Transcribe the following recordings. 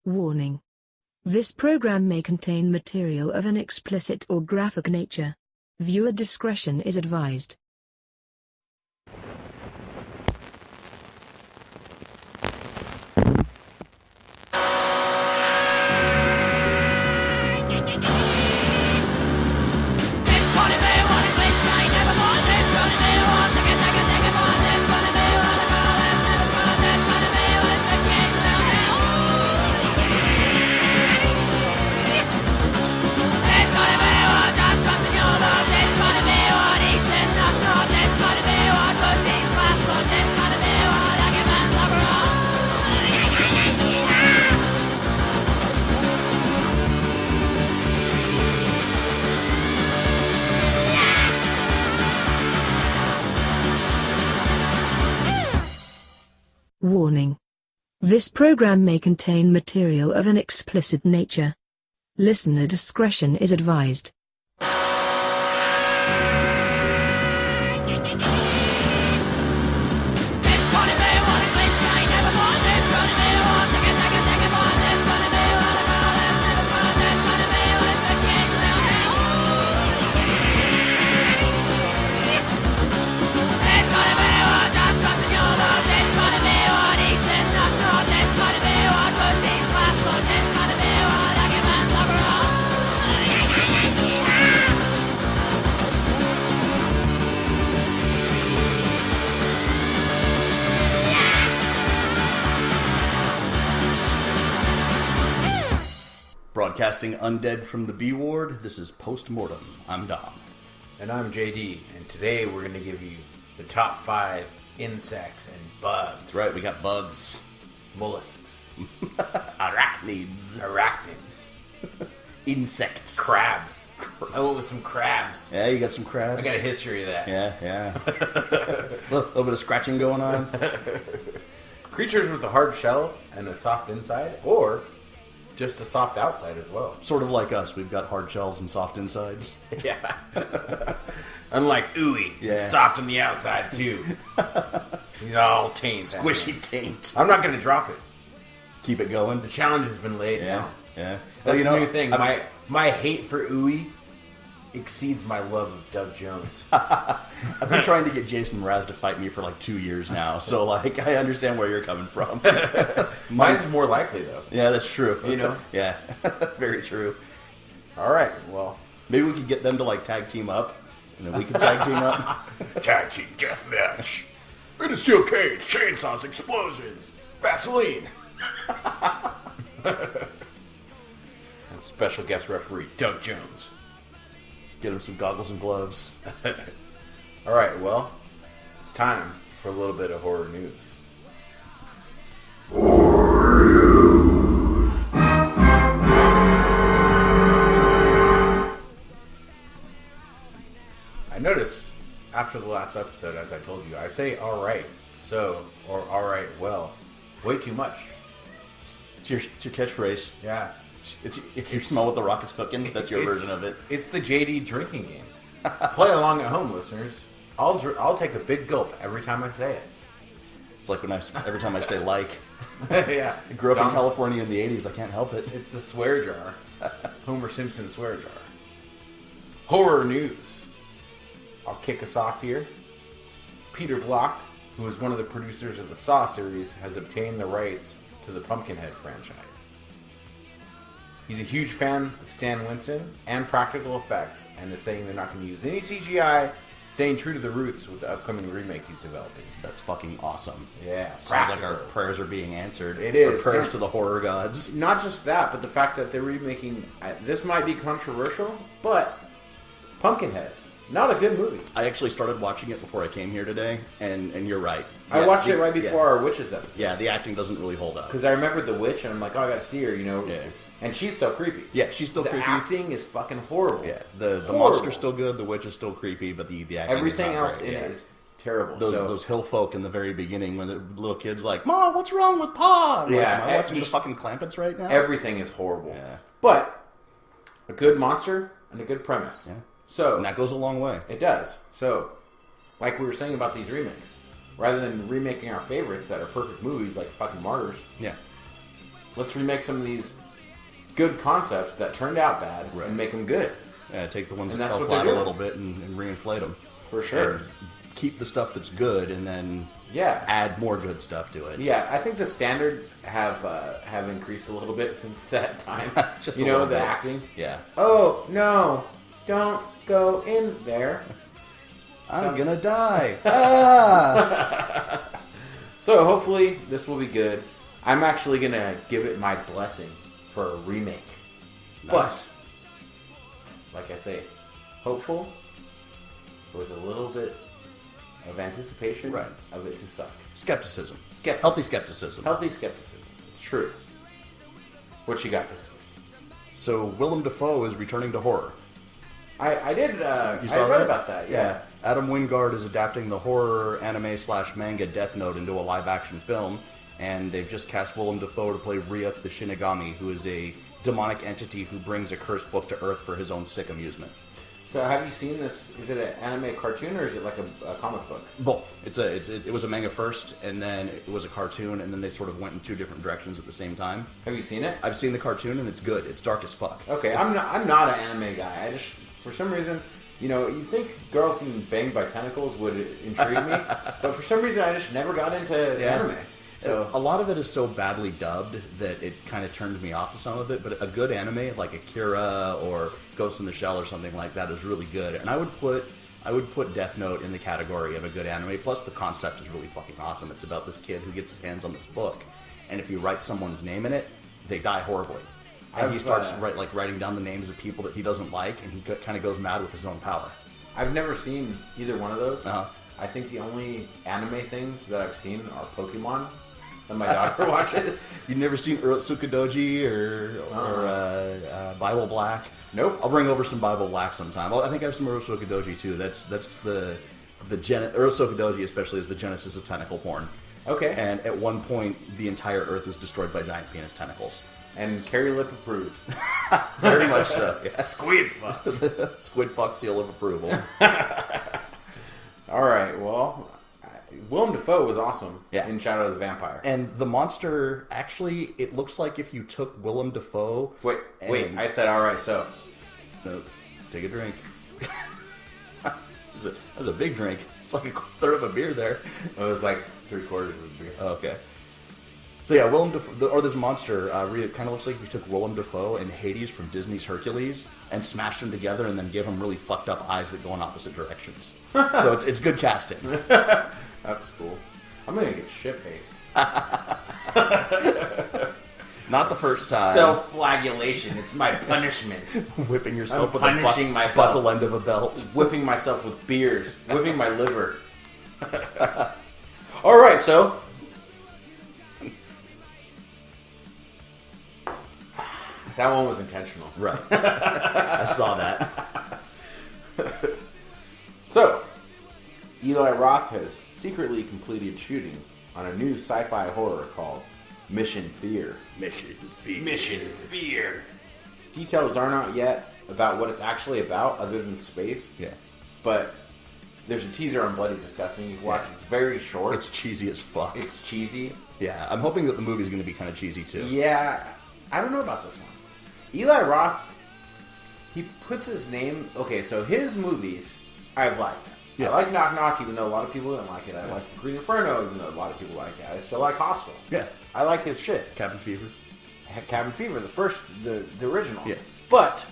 Warning. This program may contain material of an explicit or graphic nature. Viewer discretion is advised. Warning. This program may contain material of an explicit nature. Listener discretion is advised. Broadcasting undead from the B Ward, this is Post Mortem. I'm Dom. And I'm JD, and today we're going to give you the top 5 insects and bugs. That's right, we got bugs. Mollusks. Arachnids. Insects. Crabs. I went with some crabs. Yeah, you got some crabs. I got a history of that. Yeah. A little bit of scratching going on. Creatures with a hard shell and a soft inside, or just a soft outside as well. Sort of like us, we've got hard shells and soft insides. Yeah. Unlike Ooey, he's soft on the outside too. He's all taint. Squishy taint. I'm not going to drop it. Keep it going. The challenge has been laid now. Yeah. That's the new thing. My hate for Ooey exceeds my love of Doug Jones. I've been trying to get Jason Mraz to fight me for like 2 years now, so like I understand where you're coming from. Mine's more likely though. Yeah, that's true. You know? Yeah, very true. All right, well, maybe we could get them to like tag team up, and then we could tag team up. Tag team deathmatch. In a steel cage, chainsaws, explosions, Vaseline. And special guest referee Doug Jones. Get him some goggles and gloves. All right, well, it's time for a little bit of horror news. I noticed after the last episode, as I told you, I say "all right," or "all right," well, way too much. It's your catchphrase. Yeah. It's if you smell what the rocket's cooking, that's your version of it. It's the JD drinking game. Play along at home, listeners. I'll take a big gulp every time I say it. It's like every time I say like. Yeah. I grew up in California in the 80s. I can't help it. It's the swear jar. Homer Simpson swear jar. Horror news. I'll kick us off here. Peter Block, who is one of the producers of the Saw series, has obtained the rights to the Pumpkinhead franchise. He's a huge fan of Stan Winston and practical effects, and is saying they're not going to use any CGI, staying true to the roots with the upcoming remake he's developing. That's fucking awesome. Yeah. Sounds like our prayers are being answered. It is. Our prayers to the horror gods. Not just that, but the fact that they're remaking... this might be controversial, but Pumpkinhead, not a good movie. I actually started watching it before I came here today, and you're right. I watched it right before our Witches episode. Yeah, the acting doesn't really hold up. Because I remembered the witch, and I'm like, oh, I gotta see her, Yeah. And she's still creepy. Yeah, she's still creepy. The acting is fucking horrible. Yeah, the monster's still good, the witch is still creepy, but the acting everything is not else right. in it is terrible. Those hill folk in the very beginning when the little kid's like, "Mom, what's wrong with Pa?" Am I watching the fucking Clampets right now? Everything is horrible. Yeah. But a good monster and a good premise. Yeah. So and that goes a long way. It does. So, like we were saying about these remakes, rather than remaking our favorites that are perfect movies like fucking Martyrs, yeah, let's remake some of these good concepts that turned out bad and make them good. Yeah, take the ones And that that's fell what they're flat a doing. little bit and reinflate them. For sure. And keep the stuff that's good and then add more good stuff to it. Yeah, I think the standards have increased a little bit since that time. Just you a know, little the bit. acting. Yeah. Oh, no. Don't go in there. I'm gonna die. Ah! So hopefully this will be good. I'm actually going to give it my blessing for a remake. Nice. But, like I say, hopeful with a little bit of anticipation of it to suck. Skepticism. Healthy skepticism. Healthy skepticism. It's true. What you got this week? So Willem Dafoe is returning to horror. I did. You saw I read that? about that. Yeah. Adam Wingard is adapting the horror anime/manga Death Note into a live-action film, and they've just cast Willem Dafoe to play Ryuk the Shinigami, who is a demonic entity who brings a cursed book to Earth for his own sick amusement. So have you seen this? Is it an anime cartoon or is it like a comic book? Both. It was a manga first, and then it was a cartoon, and then they sort of went in two different directions at the same time. Have you seen it? I've seen the cartoon, and it's good. It's dark as fuck. Okay, I'm not an anime guy. I just, for some reason, you'd think girls being banged by tentacles would intrigue me, but for some reason I just never got into anime. So a lot of it is so badly dubbed that it kind of turns me off to some of it, but a good anime like Akira or Ghost in the Shell or something like that is really good. And I would put Death Note in the category of a good anime. Plus the concept is really fucking awesome. It's about this kid who gets his hands on this book, and if you write someone's name in it, they die horribly. And he starts writing down the names of people that he doesn't like, and he kind of goes mad with his own power. I've never seen either one of those. Uh-huh. I think the only anime things that I've seen are Pokemon. And my daughter watches. You've never seen Urotsukidoji or Bible Black? Nope. I'll bring over some Bible Black sometime. I think I have some Urotsukidoji too. That's the Urotsukidoji especially is the genesis of tentacle porn. Okay. And at one point, the entire Earth is destroyed by giant penis tentacles. And Carrie Lip approved. Very much so. Yeah. Squid fuck. Squid fuck seal of approval. All right. Well, Willem Dafoe was awesome in Shadow of the Vampire. And the monster, actually, it looks like if you took Willem Dafoe... Wait, I said all right, so... No, take a drink. That's a big drink. It's like a third of a beer there. It was like 3/4 of a beer. Oh, okay. So yeah, Willem Dafoe, or this monster, really kind of looks like if you took Willem Dafoe and Hades from Disney's Hercules and smashed them together and then gave them really fucked up eyes that go in opposite directions. So it's good casting. That's cool. I'm gonna get shit-faced. Not the first time. Self-flagellation. It's my punishment. Whipping yourself with punishing a myself. buckle end of a belt. Whipping myself with beers. Whipping my liver. All right, so... That one was intentional. Right. I saw that. So, Eli Roth has secretly completed shooting on a new sci-fi horror called Mission Fear. Mission Fear. Details aren't out yet about what it's actually about, other than space. Yeah. But there's a teaser on Bloody Disgusting. You can watch it. It's very short. It's cheesy as fuck. It's cheesy. Yeah, I'm hoping that the movie's going to be kind of cheesy too. Yeah, I don't know about this one. Eli Roth, he puts his name... Okay, so his movies, I've liked. Yeah. I like Knock Knock, even though a lot of people didn't like it. I like The Green Inferno, even though a lot of people like it. I still like Hostel. Yeah. I like his shit. Cabin Fever. Cabin Fever, the original. Yeah. But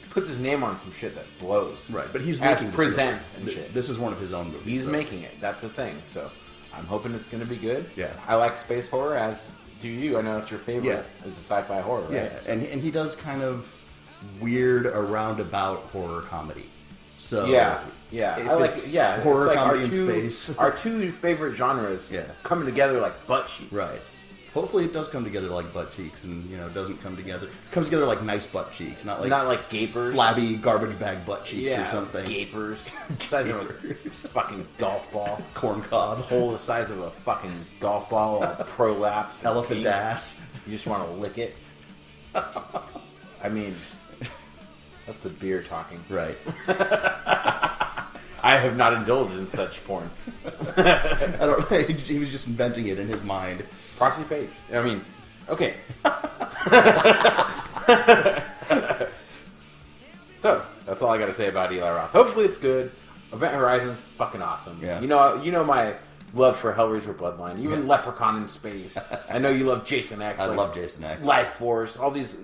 he puts his name on some shit that blows. Right, but he's as making presents and shit. This is one of his own movies. He's making it. That's the thing. So I'm hoping it's going to be good. Yeah. I like space horror, as do you. I know it's your favorite as a sci-fi horror, right? Yeah, So. and he does kind of weird roundabout horror comedy. So yeah. I like horror it's like comedy in space. Our two favorite genres coming together like butt cheeks. Right. Hopefully it does come together like butt cheeks, and doesn't come together. It comes together like nice butt cheeks, not like gapers, flabby garbage bag butt cheeks or something. Gapers, size of a fucking golf ball, corn cob, hole the size of a fucking golf ball, all prolapsed, elephant ass. You just want to lick it. I mean, that's the beer talking, right? I have not indulged in such porn. I don't. He was just inventing it in his mind. Proxy page. I mean, okay. So that's all I got to say about Eli Roth. Hopefully it's good. Event Horizon's fucking awesome. Yeah. You know my love for Hellraiser Bloodline. Even Leprechaun in Space. I know you love Jason X. I love Jason X. Life Force. All these,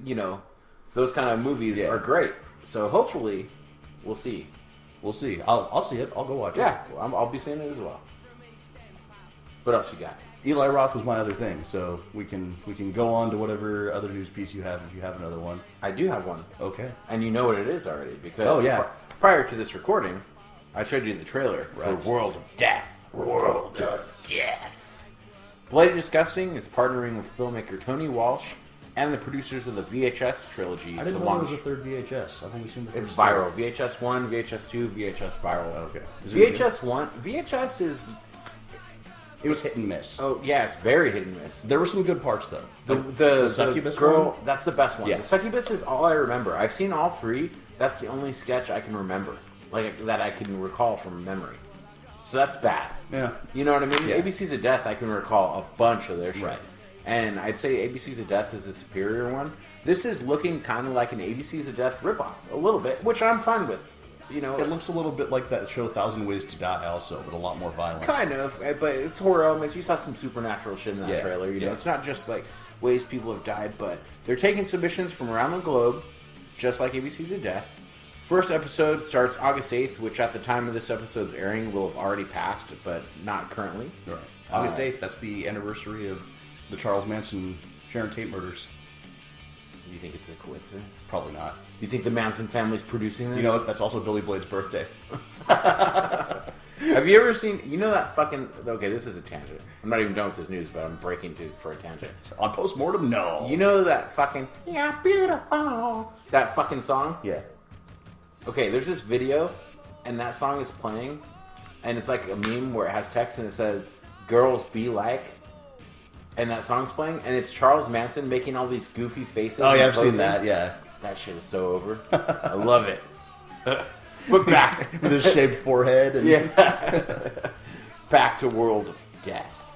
those kind of movies are great. So hopefully we'll see. We'll see. I'll see it. I'll go watch it. Yeah, I'll be seeing it as well. What else you got? Eli Roth was my other thing, so we can go on to whatever other news piece you have if you have another one. I do have one. Okay. And you know what it is already because prior to this recording, I showed you the trailer for World of Death. World of Death. Bloody Disgusting is partnering with filmmaker Tony Walsh and the producers of the VHS trilogy I didn't to know launch. there was a third VHS. I've only seen the first It's viral. VHS 1, VHS 2, VHS viral. Okay. VHS 1, VHS is... It was hit and miss. Oh, yeah, it's very hit and miss. There were some good parts, though. The Succubus girl, one? that's the best one. Yeah. The Succubus is all I remember. I've seen all three. That's the only sketch I can remember. That I can recall from memory. So that's bad. Yeah. You know what I mean? Yeah. ABCs of Death, I can recall a bunch of their shit. Right. And I'd say ABCs of Death is a superior one. This is looking kind of like an ABCs of Death ripoff. A little bit, which I'm fine with. It looks a little bit like that show 1,000 Ways to Die also, but a lot more violent. Kind of, but it's horror elements. You saw some supernatural shit in that trailer. You know, it's not just like ways people have died, but they're taking submissions from around the globe, just like ABCs of Death. First episode starts August 8th, which at the time of this episode's airing will have already passed, but not currently. Right. August 8th, that's the anniversary of the Charles Manson, Sharon Tate murders. You think it's a coincidence? Probably not. You think the Manson family's producing this? You know, that's also Billy Blade's birthday. Have you ever seen, that fucking, okay, this is a tangent. I'm not even done with this news, but I'm breaking for a tangent. On Post Mortem, no. You know that fucking, "You're beautiful," that fucking song? Yeah. Okay, there's this video, and that song is playing, and it's like a meme where it has text, and it says, "Girls be like," and that song's playing, and it's Charles Manson making all these goofy faces. Oh, yeah, I've seen that, yeah. That shit is so over. I love it. But back. With his shaved forehead. And... Back to World of Death.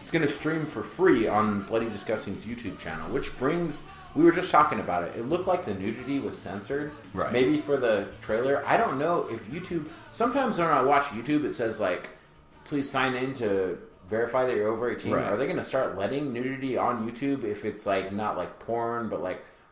It's going to stream for free on Bloody Disgusting's YouTube channel, which brings... We were just talking about it. It looked like the nudity was censored. Right. Maybe for the trailer. I don't know if YouTube... Sometimes when I watch YouTube, it says, please sign in to verify that you're over 18. Right. Are they going to start letting nudity on YouTube if it's, not like porn, but,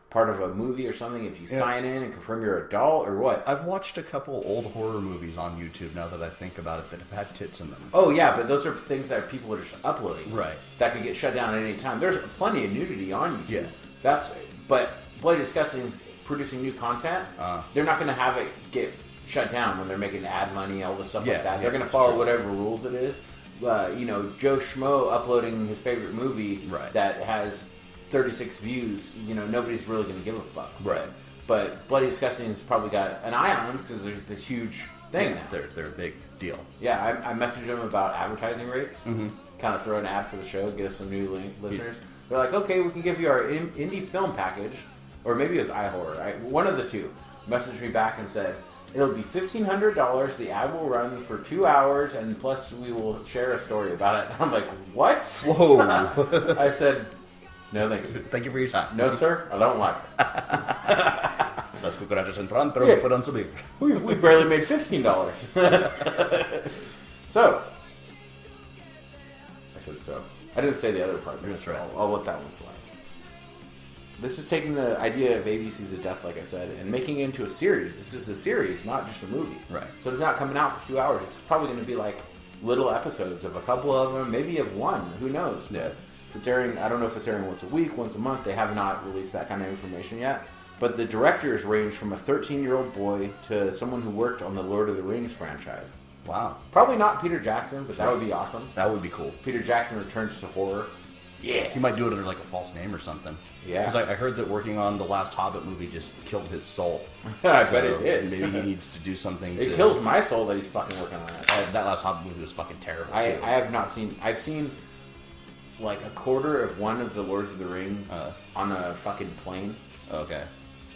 part of a movie or something? If you sign in and confirm you're adult, or what? I've watched a couple old horror movies on YouTube, now that I think about it, that have had tits in them. Oh, yeah, but those are things that people are just uploading. Right. That could get shut down at any time. There's plenty of nudity on YouTube. Yeah. But Bloody Disgusting is producing new content. They're not going to have it get shut down when they're making ad money, all this stuff like that. They're going to follow whatever rules it is. Joe Schmo uploading his favorite movie that has 36 views, nobody's really going to give a fuck. Right. But Bloody Disgusting has probably got an eye on them because there's this huge thing now. They're a big deal. Yeah, I messaged them about advertising rates. Mm-hmm. Kind of throw an ad for the show, get us some new listeners. Yeah. They're like, okay, we can give you our indie film package, or maybe it was iHorror. One of the two messaged me back and said, it'll be $1,500. The ad will run for 2 hours, and plus we will share a story about it. I'm like, what? Whoa. I said, no, thank you. Thank you for your time. No, sir, I don't like it. Las cucarachas entran, pero no pueden subir. We barely made $15. So. I said so. I didn't say the other part. That's right. I'll let that one slide. This is taking the idea of ABCs of Death, like I said, and making it into a series. This is a series, not just a movie. Right. So it's not coming out for 2 hours. It's probably going to be little episodes of a couple of them, maybe of one. Who knows? Yeah. If it's airing, I don't know if it's airing once a week, once a month. They have not released that kind of information yet. But the directors range from a 13-year-old boy to someone who worked on the Lord of the Rings franchise. Wow. Probably not Peter Jackson, but that would be awesome. That would be cool. Peter Jackson returns to horror. Yeah. He might do it under a false name or something. Yeah. Because I heard that working on the last Hobbit movie just killed his soul. I bet it did. Maybe he needs to do something It kills my soul that he's fucking working on that. That last Hobbit movie was fucking terrible, I too. have not seen... I've seen a quarter of one of the Lords of the Ring on a fucking plane. Okay.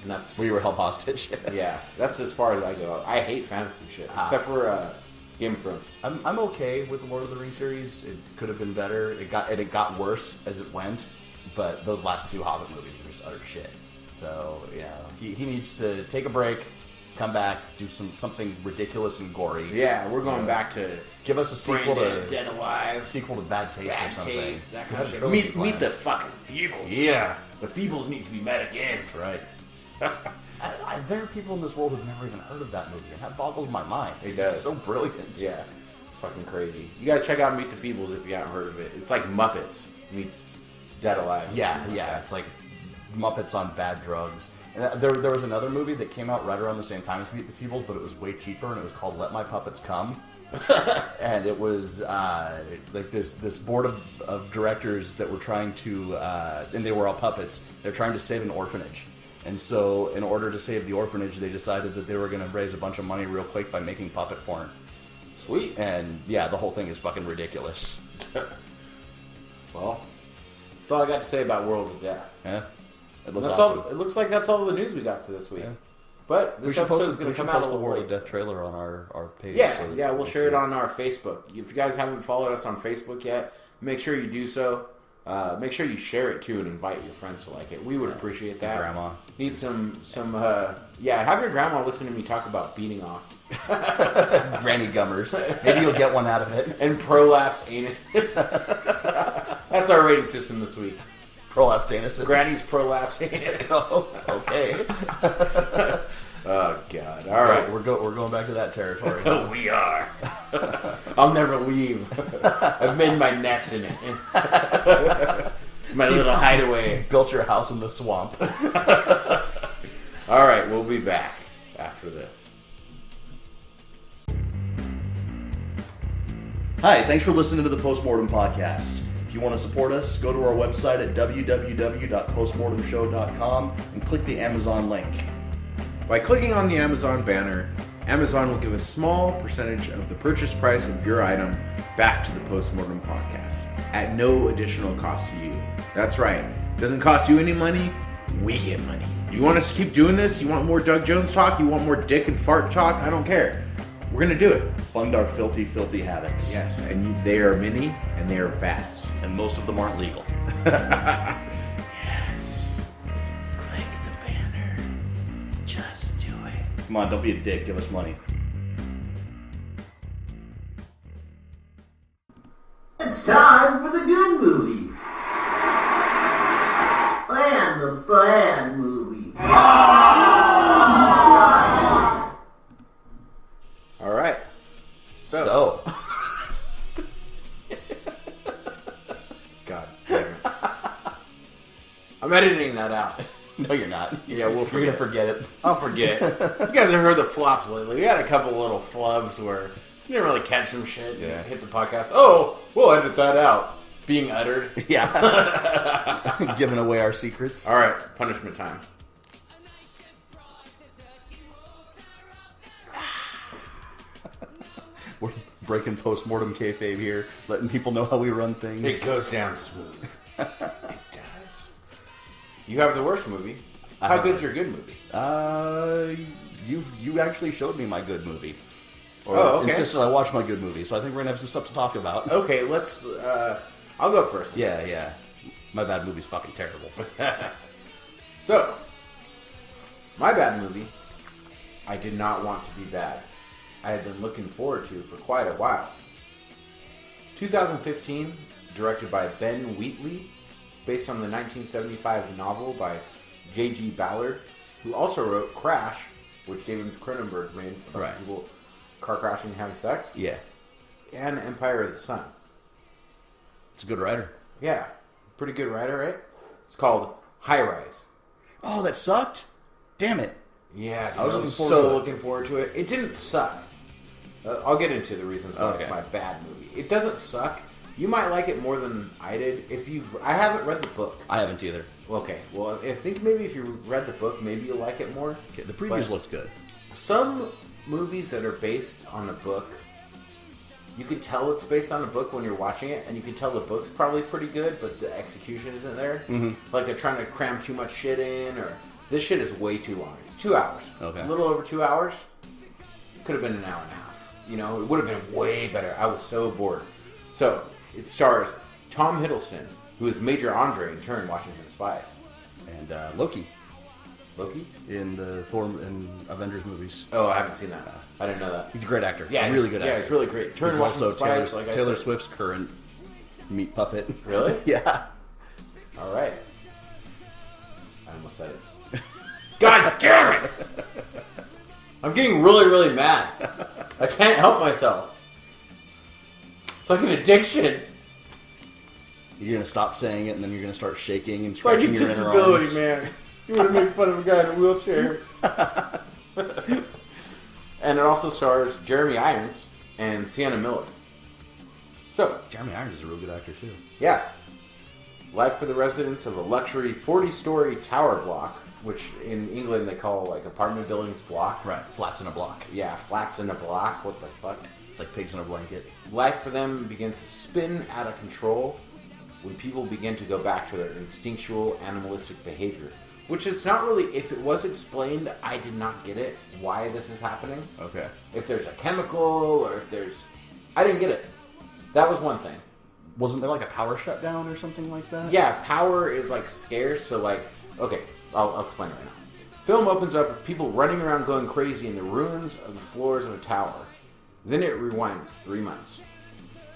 And that's We were held hostage. yeah, that's as far as I go. I hate fantasy shit, except for Game of Thrones. I'm okay with the Lord of the Rings series. It could have been better. It got worse as it went, but those last 2 Hobbit movies were just utter shit. So he needs to take a break, come back, do something ridiculous and gory. Yeah, we're going back to give us a sequel to Dead Alive, sequel to Bad Taste or something. Taste, that kind of shit. Meet the fucking Feebles. Yeah, the Feebles need to be met again. That's right. There are people in this world who've never even heard of that movie, and that boggles my mind. It's so brilliant. Yeah, it's fucking crazy. You guys check out Meet the Feebles if you haven't heard of it. It's like Muppets meets Dead Alive. Yeah. It's like Muppets on bad drugs. And there was another movie that came out right around the same time as Meet the Feebles, but it was way cheaper, and it was called Let My Puppets Come. And it was like this board of directors that were trying to, and they were all puppets. They're trying to save an orphanage. And so, in order to save the orphanage, they decided that they were going to raise a bunch of money real quick by making puppet porn. Sweet. And yeah, the whole thing is fucking ridiculous. Well, that's all I got to say about World of Death. Yeah. It looks awesome. It looks like that's all the news we got for this week. Yeah. But this episode is going to come out the World of Death trailer on our page. Yeah, we'll share it on our Facebook. If you guys haven't followed us on Facebook yet, make sure you do so. Make sure you share it too and invite your friends to like it. We would appreciate that. Your grandma. Need some have your grandma listen to me talk about beating off. Granny gummers. Maybe you'll get one out of it. And prolapse anus. That's our rating system this week. Prolapse anus. Granny's prolapse anus. Oh, okay. Oh God! All right, we're going back to that territory. We are. I'll never leave. I've made my nest in it. My little hideaway. Built your house in the swamp. All right, we'll be back after this. Hi, thanks for listening to the Post Mortem podcast. If you want to support us, go to our website at www.postmortemshow.com and click the Amazon link. By clicking on the Amazon banner, Amazon will give a small percentage of the purchase price of your item back to the Post Mortem podcast at no additional cost to you. That's right. It doesn't cost you any money. We get money. You want us to keep doing this? You want more Doug Jones talk? You want more dick and fart talk? I don't care. We're going to do it. Fund our filthy, filthy habits. Yes, and they are many and they are fast. And most of them aren't legal. Yes. Click the banner. Just do it. Come on, don't be a dick. Give us money. It's time for the good movie. And the bad movie. All right. So. God damn it. I'm editing that out. No, you're not. Yeah, we're going to forget it. I'll forget. You guys have heard the flops lately. We had a couple little flubs where you didn't really catch some shit. Yeah. Hit the podcast. Oh, we'll edit that out. Being uttered. Yeah. Giving away our secrets. All right, punishment time. We're breaking post-mortem kayfabe here, letting people know how we run things. It goes down smooth. It does. You have the worst movie. How good's your good movie? You actually showed me my good movie. Or okay. Insisted I watch my good movie, so I think we're going to have some stuff to talk about. Okay, let's... I'll go first. Yeah. My bad movie's fucking terrible. So, my bad movie, I did not want to be bad. I had been looking forward to for quite a while. 2015, directed by Ben Wheatley, based on the 1975 novel by J.G. Ballard, who also wrote Crash, which David Cronenberg made about people car crashing and having sex. Yeah. And Empire of the Sun. It's a good writer. Yeah. Pretty good writer, right? It's called High Rise. Oh, that sucked? Damn it. Yeah, I was looking forward to it. It didn't suck. I'll get into the reasons why it's my bad movie. It doesn't suck. You might like it more than I did. I haven't read the book. I haven't either. Okay, well, I think maybe if you read the book, maybe you'll like it more. Okay, the previews looked good. Some movies that are based on a book, you can tell it's based on a book when you're watching it, and you can tell the book's probably pretty good, but the execution isn't there. Mm-hmm. Like they're trying to cram too much shit in, or This shit is way too long. It's 2 hours. Okay. A little over 2 hours. Could have been an hour and a half. You know, it would have been way better. I was so bored. So, it stars Tom Hiddleston, who is Major Andre in Turn, Washington Spies. And Loki. Loki? In the Thor and Avengers movies. Oh, I haven't seen that. I didn't know that. He's a great actor. Yeah, really good actor. Yeah, he's really great. Turn he's Washington also Spies, like Taylor Swift's current meat puppet. Really? Yeah. All right. I almost said it. God damn it! I'm getting really, really mad. I can't help myself. It's like an addiction. You're going to stop saying it, and then you're going to start shaking and It's like a stretching your inner disability, arms. man. You want to make fun of a guy in a wheelchair. And it also stars Jeremy Irons and Sienna Miller. So, Jeremy Irons is a real good actor, too. yeah. Life for the residents of a luxury 40-story tower block, which in England they call like apartment buildings block. Right. Flats in a block. Yeah, flats in a block. What the fuck? It's like pigs in a blanket. Life for them begins to spin out of control when people begin to go back to their instinctual animalistic behavior. Which is not really, if it was explained, I did not get it, why this is happening. Okay. If there's a chemical, or if there's... I didn't get it. That was one thing. Wasn't there like a power shutdown or something like that? Yeah, power is like scarce, so like... Okay, I'll explain it right now. Film opens up with people running around going crazy in the ruins of the floors of a tower. Then it rewinds 3 months.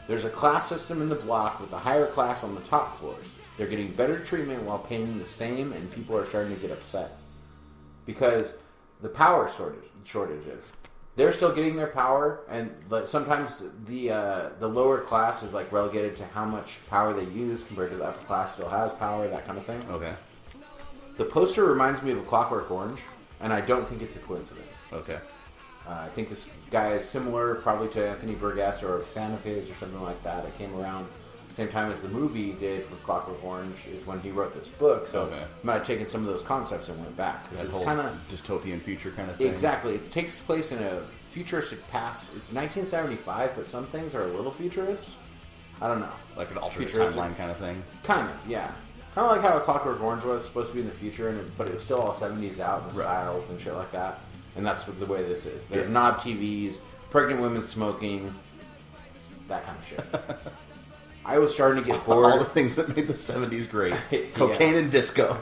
There's a class system in the block with the higher class on the top floors. They're getting better treatment while paying the same, and people are starting to get upset. Because the power shortages. They're still getting their power, and sometimes the lower class is like relegated to how much power they use compared to the upper class still has power, that kind of thing. Okay. The poster reminds me of A Clockwork Orange, and I don't think it's a coincidence. Okay. I think this guy is similar probably to Anthony Burgess or a fan of his or something like that. It came around the same time as the movie did for Clockwork Orange is when he wrote this book. So Okay. I might have taken some of those concepts and went back. That It's whole kind of dystopian future kind of thing. exactly. It takes place in a futuristic past. It's 1975, but some things are a little futurist. I don't know. Like an alternate Futuristic. timeline kind of thing. Kind of, yeah. Kind of like how A Clockwork Orange was supposed to be in the future, but it was still all 70s out and Right. styles and shit like that. And that's what the way this is. There's Yeah. knob TVs, pregnant women smoking, that kind of shit. I was starting to get bored. All the things that made the 70s great. Yeah. Cocaine and disco.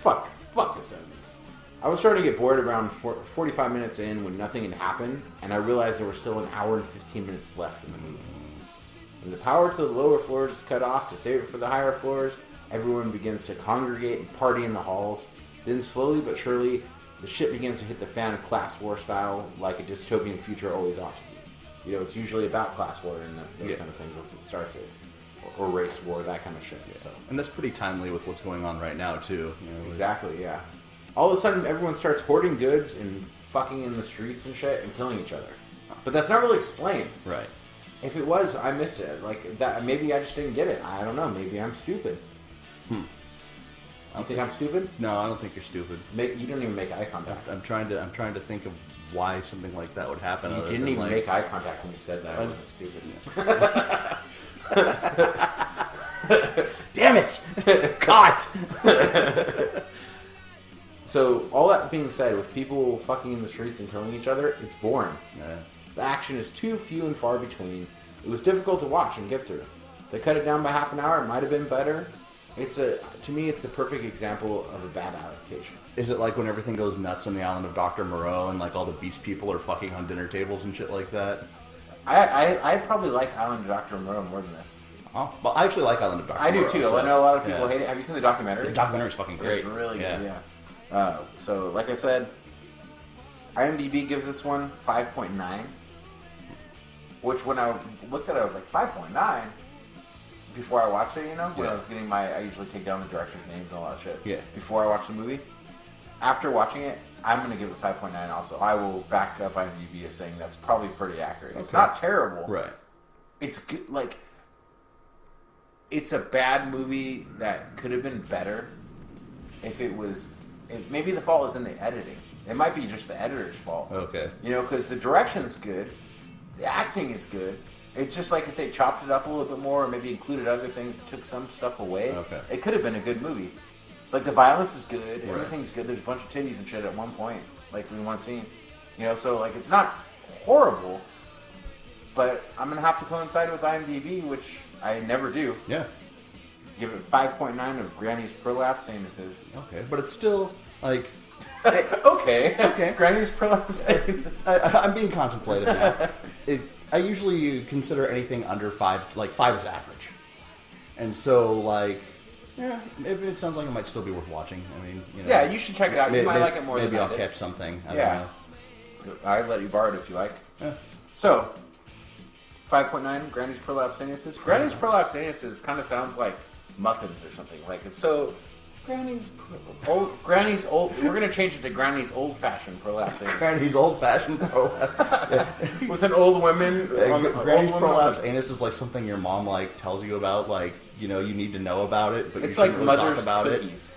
Fuck the 70s. I was starting to get bored around 45 minutes in when nothing had happened, and I realized there was still an hour and 15 minutes left in the movie. When the power to the lower floors is cut off to save it for the higher floors, everyone begins to congregate and party in the halls. Then slowly but surely, the shit begins to hit the fan class war style, like a dystopian future always ought to be. You know, it's usually about class war and those Yeah. kind of things if it starts it. Or race war, that kind of shit. So. And that's pretty timely with what's going on right now, too. You know, Exactly, yeah. All of a sudden, everyone starts hoarding goods and fucking in the streets and shit and killing each other. But that's not really explained. Right. If it was, I missed it. Like that, maybe I just didn't get it. I don't know. Maybe I'm stupid. You think I'm stupid? No, I don't think you're stupid. You don't even make eye contact. I'm trying to think of why something like that would happen. You other didn't than, even like, make eye contact when you said that. I wasn't stupid. Damn it! God! So, all that being said, with people fucking in the streets and killing each other, it's boring. Yeah. The action is too few and far between. It was difficult to watch and get through. They cut it down by half an hour. It might have been better. To me, it's the perfect example of a bad adaptation. Is it like when everything goes nuts on the island of Dr. Moreau and like all the beast people are fucking on dinner tables and shit like that? I probably like Allin of Dr. Moreau more than this. Oh, well, I actually like Island of Dr. I do Moreau, too. so, I know a lot of people yeah. hate it. Have you seen the documentary? The documentary's fucking great. It's really good, yeah. So, like I said, IMDb gives this one 5.9, which when I looked at it, I was like, 5.9? Before I watched it, you know? When Yeah. I was getting I usually take down the director's names and all that shit. Yeah. Before I watch the movie. After watching it, I'm going to give it 5.9 also. I will back up IMDb as saying that's probably pretty accurate. It's Okay. not terrible. Right. It's good, like, it's a bad movie that could have been better if it was. Maybe the fault is in the editing. It might be just the editor's fault. Okay. You know, because the direction's good, the acting is good. It's just like if they chopped it up a little bit more, or maybe included other things, took some stuff away. Okay. It could have been a good movie. Like, the violence is good. Right. Everything's good. There's a bunch of titties and shit at one point. Like, we want to see. You know, so, like, it's not horrible. But I'm going to have to coincide with IMDb, which I never do. Yeah. Give it 5.9 of Granny's prolapse anuses. Okay, but it's still, like... okay. Granny's prolapse anuses. I'm being contemplative now. I usually consider anything under 5, like 5 is average. And so, like, yeah, it sounds like it might still be worth watching. I mean, you know. Yeah, you should check it out. You might like it more than I did. Maybe I'll catch something. I don't know. I'd let you borrow it if you like. Yeah. So, 5.9, Granny's prolapse anuses. Granny's prolapse anuses kind of sounds like muffins or something. Like, it's so... Granny's old. We're gonna change it to Granny's old-fashioned prolapse anus. Granny's old-fashioned prolapse. With an old woman. Granny's prolapse anus is like something your mom like tells you about, like, you know, you need to know about it, but it's you shouldn't like really talk about cookies.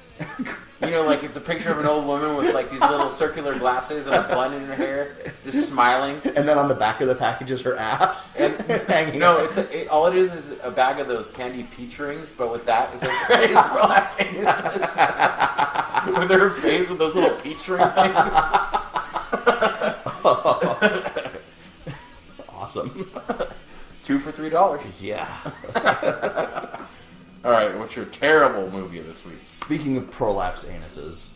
You know, like, it's a picture of an old woman with, like, these little circular glasses and a bun in her hair, just smiling. And then on the back of the package is her ass. And hanging no, out. all it is a bag of those candy peach rings, but with that, it's like Granny's prolapse anuses. With her face with those little peach ring things. Awesome. 2 for $3. Yeah. All right, what's your terrible movie this week? Speaking of prolapse anuses,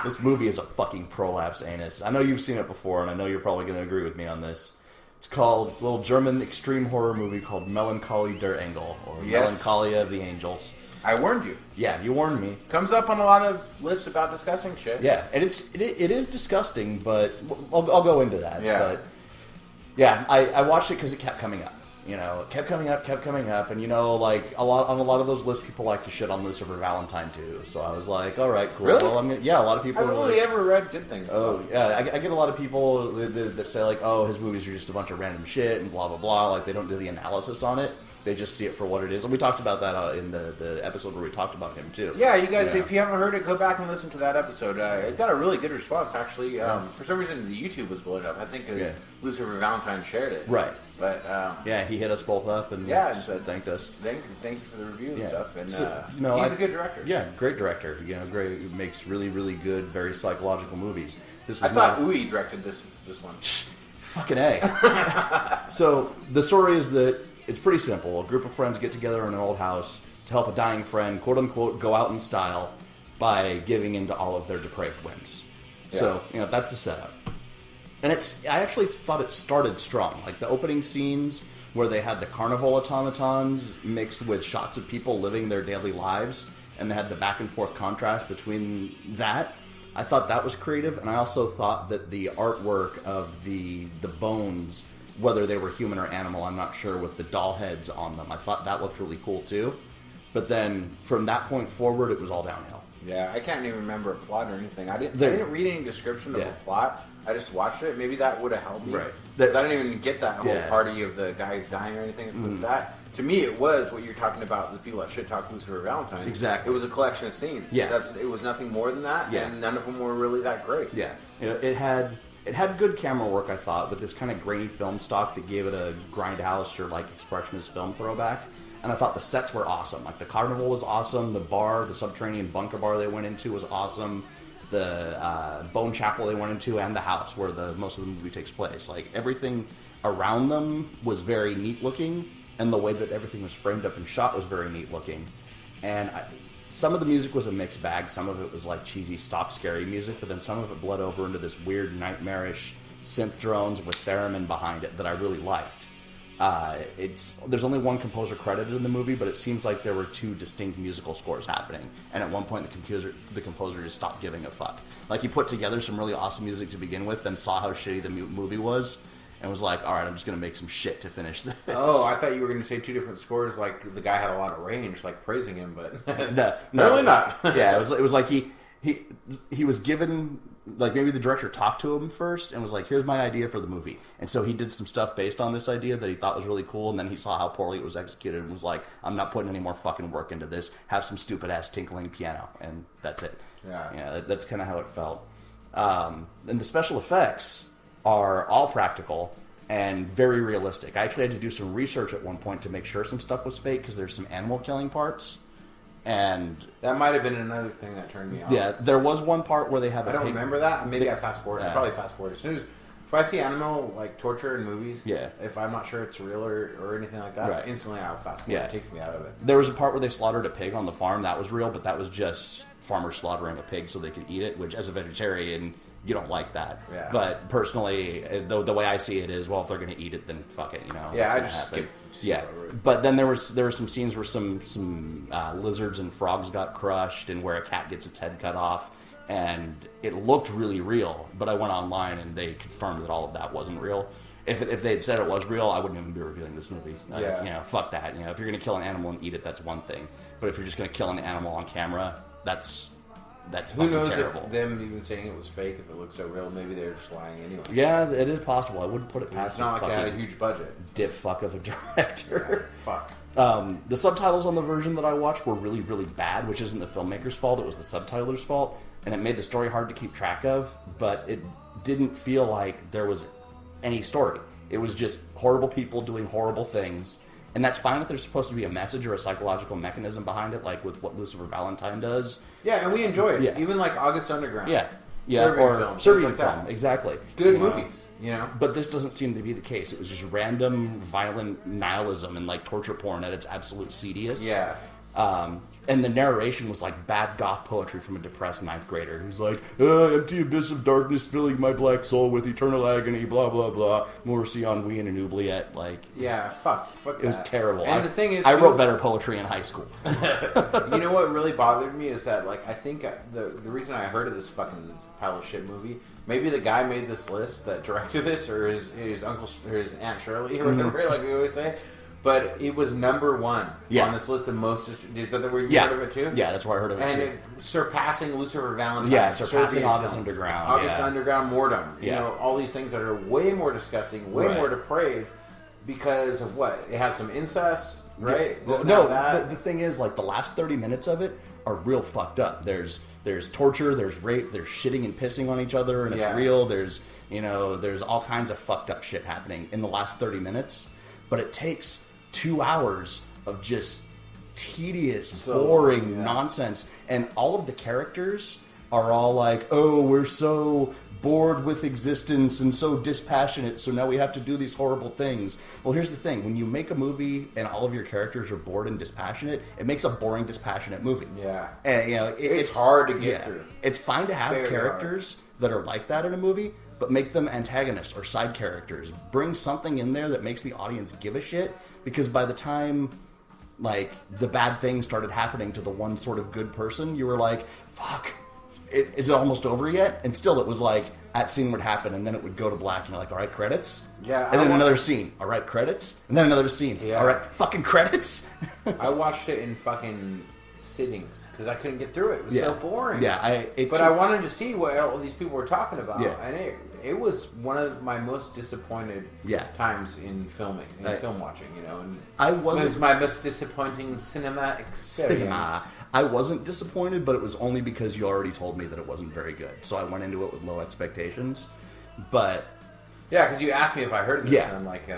this movie is a fucking prolapse anus. I know you've seen it before, and I know you're probably going to agree with me on this. It's a little German extreme horror movie called Melancholie Der Engel, or Melancholia of the Angels. I warned you. Yeah, you warned me. Comes up on a lot of lists about discussing shit. Yeah, and it is disgusting, but I'll go into that. Yeah. But yeah, I watched it because it kept coming up. You know, it kept coming up, and you know, like on a lot of those lists, people like to shit on Lucifer Valentine too. So I was like, all right, cool. Really? Well, a lot of people. I've only ever read good things. Oh yeah, I get a lot of people that say like, oh, his movies are just a bunch of random shit and blah blah blah. Like they don't do the analysis on it. They just see it for what it is. And we talked about that in the episode where we talked about him too. Yeah, you guys, if you haven't heard it, go back and listen to that episode. It got a really good response, actually. For some reason, the YouTube was blowing up. I think because Lucifer Valentine shared it. Right. But yeah, he hit us both up and said thanked us. Thank you for the review and stuff. And so, he's a good director. Yeah, great director. You know, great. He makes really, really good, very psychological movies. I thought Uwe directed this one. Fucking A. So the story is that it's pretty simple. A group of friends get together in an old house to help a dying friend, quote unquote, go out in style by giving in to all of their depraved whims. Yeah. So, you know, that's the setup. And I actually thought it started strong. Like the opening scenes where they had the carnival automatons mixed with shots of people living their daily lives, and they had the back and forth contrast between that. I thought that was creative, and I also thought that the artwork of the bones, whether they were human or animal, I'm not sure, with the doll heads on them, I thought that looked really cool too. But then from that point forward, it was all downhill. Yeah, I can't even remember a plot or anything. I didn't read any description of a plot. I just watched it. Maybe that would have helped me. Right. Because I didn't even get that whole party of the guys dying or anything. Mm-hmm. That, to me, it was what you're talking about, the people that shit talk Lucifer Valentine. Exactly. It was a collection of scenes. Yeah. It was nothing more than that, and none of them were really that great. Yeah. You know, it had good camera work, I thought, with this kind of grainy film stock that gave it a grindhouse or like expressionist film throwback. And I thought the sets were awesome. Like the carnival was awesome. The bar, the subterranean bunker bar they went into was awesome. The bone chapel they went into, and the house where most of the movie takes place. Like everything around them was very neat looking, and the way that everything was framed up and shot was very neat looking. And some of the music was a mixed bag. Some of it was like cheesy stock scary music, but then some of it bled over into this weird nightmarish synth drones with theremin behind it that I really liked. There's only one composer credited in the movie, but it seems like there were two distinct musical scores happening. And at one point, the composer just stopped giving a fuck. Like he put together some really awesome music to begin with, then saw how shitty the movie was, and was like, "All right, I'm just gonna make some shit to finish this." Oh, I thought you were gonna say two different scores. Like the guy had a lot of range, like praising him, but no, really not. Yeah, it was like he was given. Like maybe the director talked to him first and was like, "Here's my idea for the movie," and so he did some stuff based on this idea that he thought was really cool, and then he saw how poorly it was executed and was like, "I'm not putting any more fucking work into this. Have some stupid ass tinkling piano," and that's it. Yeah, that's kind of how it felt. And the special effects are all practical and very realistic. I actually had to do some research at one point to make sure some stuff was fake because there's some animal killing parts. And that might have been another thing that turned me off. Yeah, there was one part where they have. I don't remember that. Maybe I fast forward. Yeah. I probably fast forward as soon as. If I see animal like torture in movies, yeah. If I'm not sure it's real or anything like that, right. instantly I'll fast forward. Yeah. It takes me out of it. There was a part where they slaughtered a pig on the farm. That was real, but that was just farmers slaughtering a pig so they could eat it. Which, as a vegetarian, you don't like that. Yeah. But personally, the way I see it is, well, if they're going to eat it, then fuck it. You know. Yeah, I just just skip. Yeah, but then there were some scenes where some lizards and frogs got crushed, and where a cat gets its head cut off. And it looked really real, but I went online and they confirmed that all of that wasn't real. If they had said it was real, I wouldn't even be reviewing this movie. Fuck that. If you're going to kill an animal and eat it, that's one thing. But if you're just going to kill an animal on camera, that's who knows terrible. If them even saying it was fake, if it looks so real, maybe they're just lying anyway. Yeah, it is possible. I wouldn't put it past. It's not like they had a huge budget. Dip fuck of a director. Yeah, fuck. The subtitles on the version that I watched were really, really bad, which isn't the filmmaker's fault. It was the subtitler's fault. And it made the story hard to keep track of, but it didn't feel like there was any story. It was just horrible people doing horrible things. And that's fine if there's supposed to be a message or a psychological mechanism behind it, like with what Lucifer Valentine does. Yeah, and we enjoy it. Yeah. Even like August Underground. Yeah. Serbian film, exactly. Good movies, you know? But this doesn't seem to be the case. It was just random, violent nihilism and like torture porn at its absolute seediest. Yeah. And the narration was like bad goth poetry from a depressed ninth grader who's like, empty abyss of darkness filling my black soul with eternal agony, blah, blah, blah. Morrissey on Wien and oubliette. Like, yeah, fuck it was terrible. And the thing is, I wrote better poetry in high school. You know what really bothered me is that, like, I think the reason I heard of this fucking pile of shit movie, maybe the guy made this list that directed this, or his uncle, or his Aunt Shirley, or whatever, like we always say. But it was number one on this list of most. Is that where you heard of it too? Yeah, that's where I heard of it too. And surpassing Lucifer Valentine. Yeah, surpassing August Underground. August Underground, Mortem. You know, all these things that are way more disgusting, way more depraved because of what? It has some incest, right? Yeah. No, the thing is, like, the last 30 minutes of it are real fucked up. There's torture, there's rape, there's shitting and pissing on each other, and it's real. There's all kinds of fucked up shit happening in the last 30 minutes. But it takes 2 hours of just tedious, boring nonsense. And all of the characters are all like, oh, we're so bored with existence and so dispassionate, so now we have to do these horrible things. Well, here's the thing. When you make a movie and all of your characters are bored and dispassionate, it makes a boring, dispassionate movie. Yeah. And, it's hard to get through. It's fine to have characters that are like that in a movie, but make them antagonists or side characters. Bring something in there that makes the audience give a shit, because by the time, like, the bad things started happening to the one sort of good person, you were like, fuck, is it almost over yet? And still it was like, that scene would happen, and then it would go to black, and you're like, all right, credits? Yeah. And then another scene, all right, credits? And then another scene, all right, fucking credits? I watched it in fucking sittings, because I couldn't get through it. It was so boring. Yeah, I wanted to see what all these people were talking about, and it was one of my most disappointed times in filming, film watching, and it was my most disappointing cinema experience. I wasn't disappointed, but it was only because you already told me that it wasn't very good, so I went into it with low expectations. But yeah, because you asked me if I heard of this, and I'm like,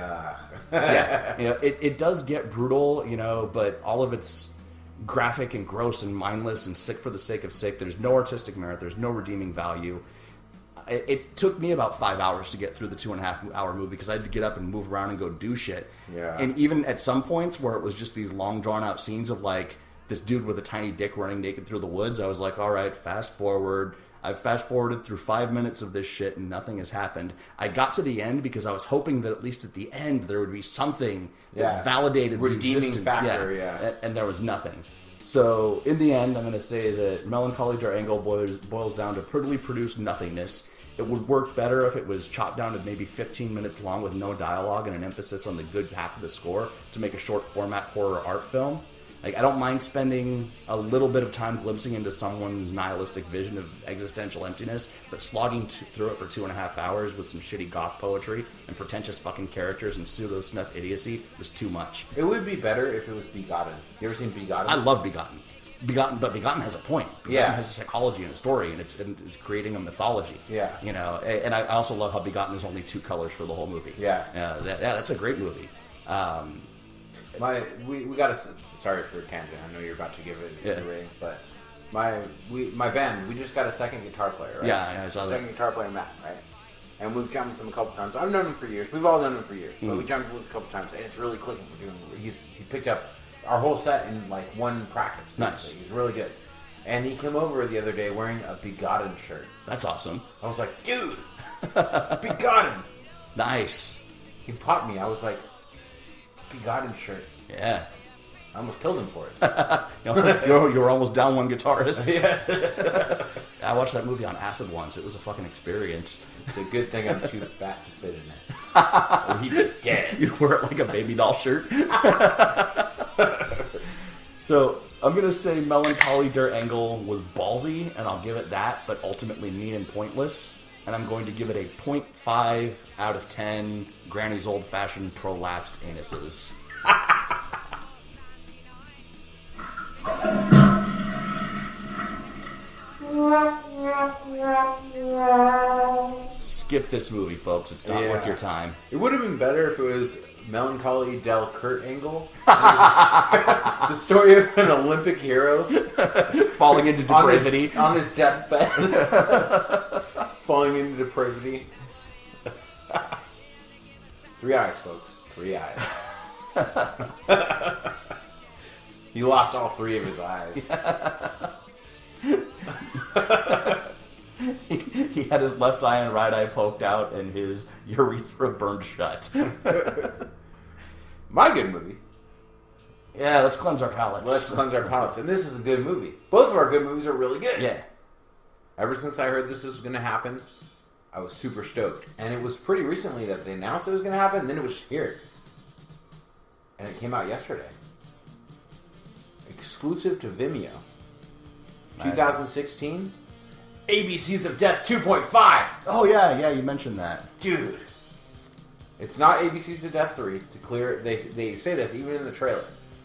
it does get brutal, but all of it's graphic and gross and mindless and sick for the sake of sick. There's no artistic merit. There's no redeeming value. It took me about 5 hours to get through the 2.5 hour movie because I had to get up and move around and go do shit. Yeah. And even at some points where it was just these long drawn out scenes of like this dude with a tiny dick running naked through the woods, I was like, all right, fast forward. I've fast forwarded through 5 minutes of this shit and nothing has happened. I got to the end because I was hoping that at least at the end there would be something that validated the existence. Factor, and there was nothing. So in the end, I'm going to say that Melancholie Der Engel boils down to prettily produced nothingness. It would work better if it was chopped down to maybe 15 minutes long with no dialogue and an emphasis on the good half of the score to make a short format horror art film. Like, I don't mind spending a little bit of time glimpsing into someone's nihilistic vision of existential emptiness, but slogging through it for 2.5 hours with some shitty goth poetry and pretentious fucking characters and pseudo-snuff idiocy was too much. It would be better if it was Begotten. You ever seen Begotten? I love Begotten. But Begotten has a point. Begotten has a psychology and a story, and it's creating a mythology. Yeah. And I also love how Begotten is only 2 colors for the whole movie. Yeah. That's a great movie. We got to sorry for a tangent. I know you're about to give it Yeah. a rating, but my band, we just got a second guitar player, right? Yeah, I saw that. Second guitar player, Matt, right? And we've jumped with him a couple times. I've known him for years. We've all known him for years, but we jumped with him a couple times, and it's really clicking. He picked up our whole set in like one practice. Basically. Nice. He's really good. And he came over the other day wearing a Begotten shirt. That's awesome. I was like, dude, Begotten. Nice. He popped me. I was like, Begotten shirt. Yeah. I almost killed him for it. You're almost down one guitarist. Yeah. I watched that movie on acid once. It was a fucking experience. It's a good thing I'm too fat to fit in it. Or he'd be dead. You wear it like a baby doll shirt. So I'm going to say Melancholie Der Engel was ballsy, and I'll give it that, but ultimately mean and pointless. And I'm going to give it a 0.5 out of 10 Granny's old-fashioned prolapsed anuses. Skip this movie, folks. It's not worth your time. It would have been better if it was Melancholie Del Kurt Engel. The story of an Olympic hero Falling into depravity. on his deathbed. Falling into depravity. 3 eyes, folks. 3 eyes. He lost all 3 of his eyes. He had his left eye and right eye poked out and his urethra burned shut. My good movie. Yeah, let's cleanse our palates. Let's cleanse our palates. And this is a good movie. Both of our good movies are really good. Yeah. Ever since I heard this was going to happen, I was super stoked. And it was pretty recently that they announced it was going to happen, and then it was here. And it came out yesterday. Exclusive to Vimeo. 2016. ABCs of Death 2.5. Oh, yeah, you mentioned that. Dude. It's not ABCs of Death 3. To clear it, they say this even in the trailer.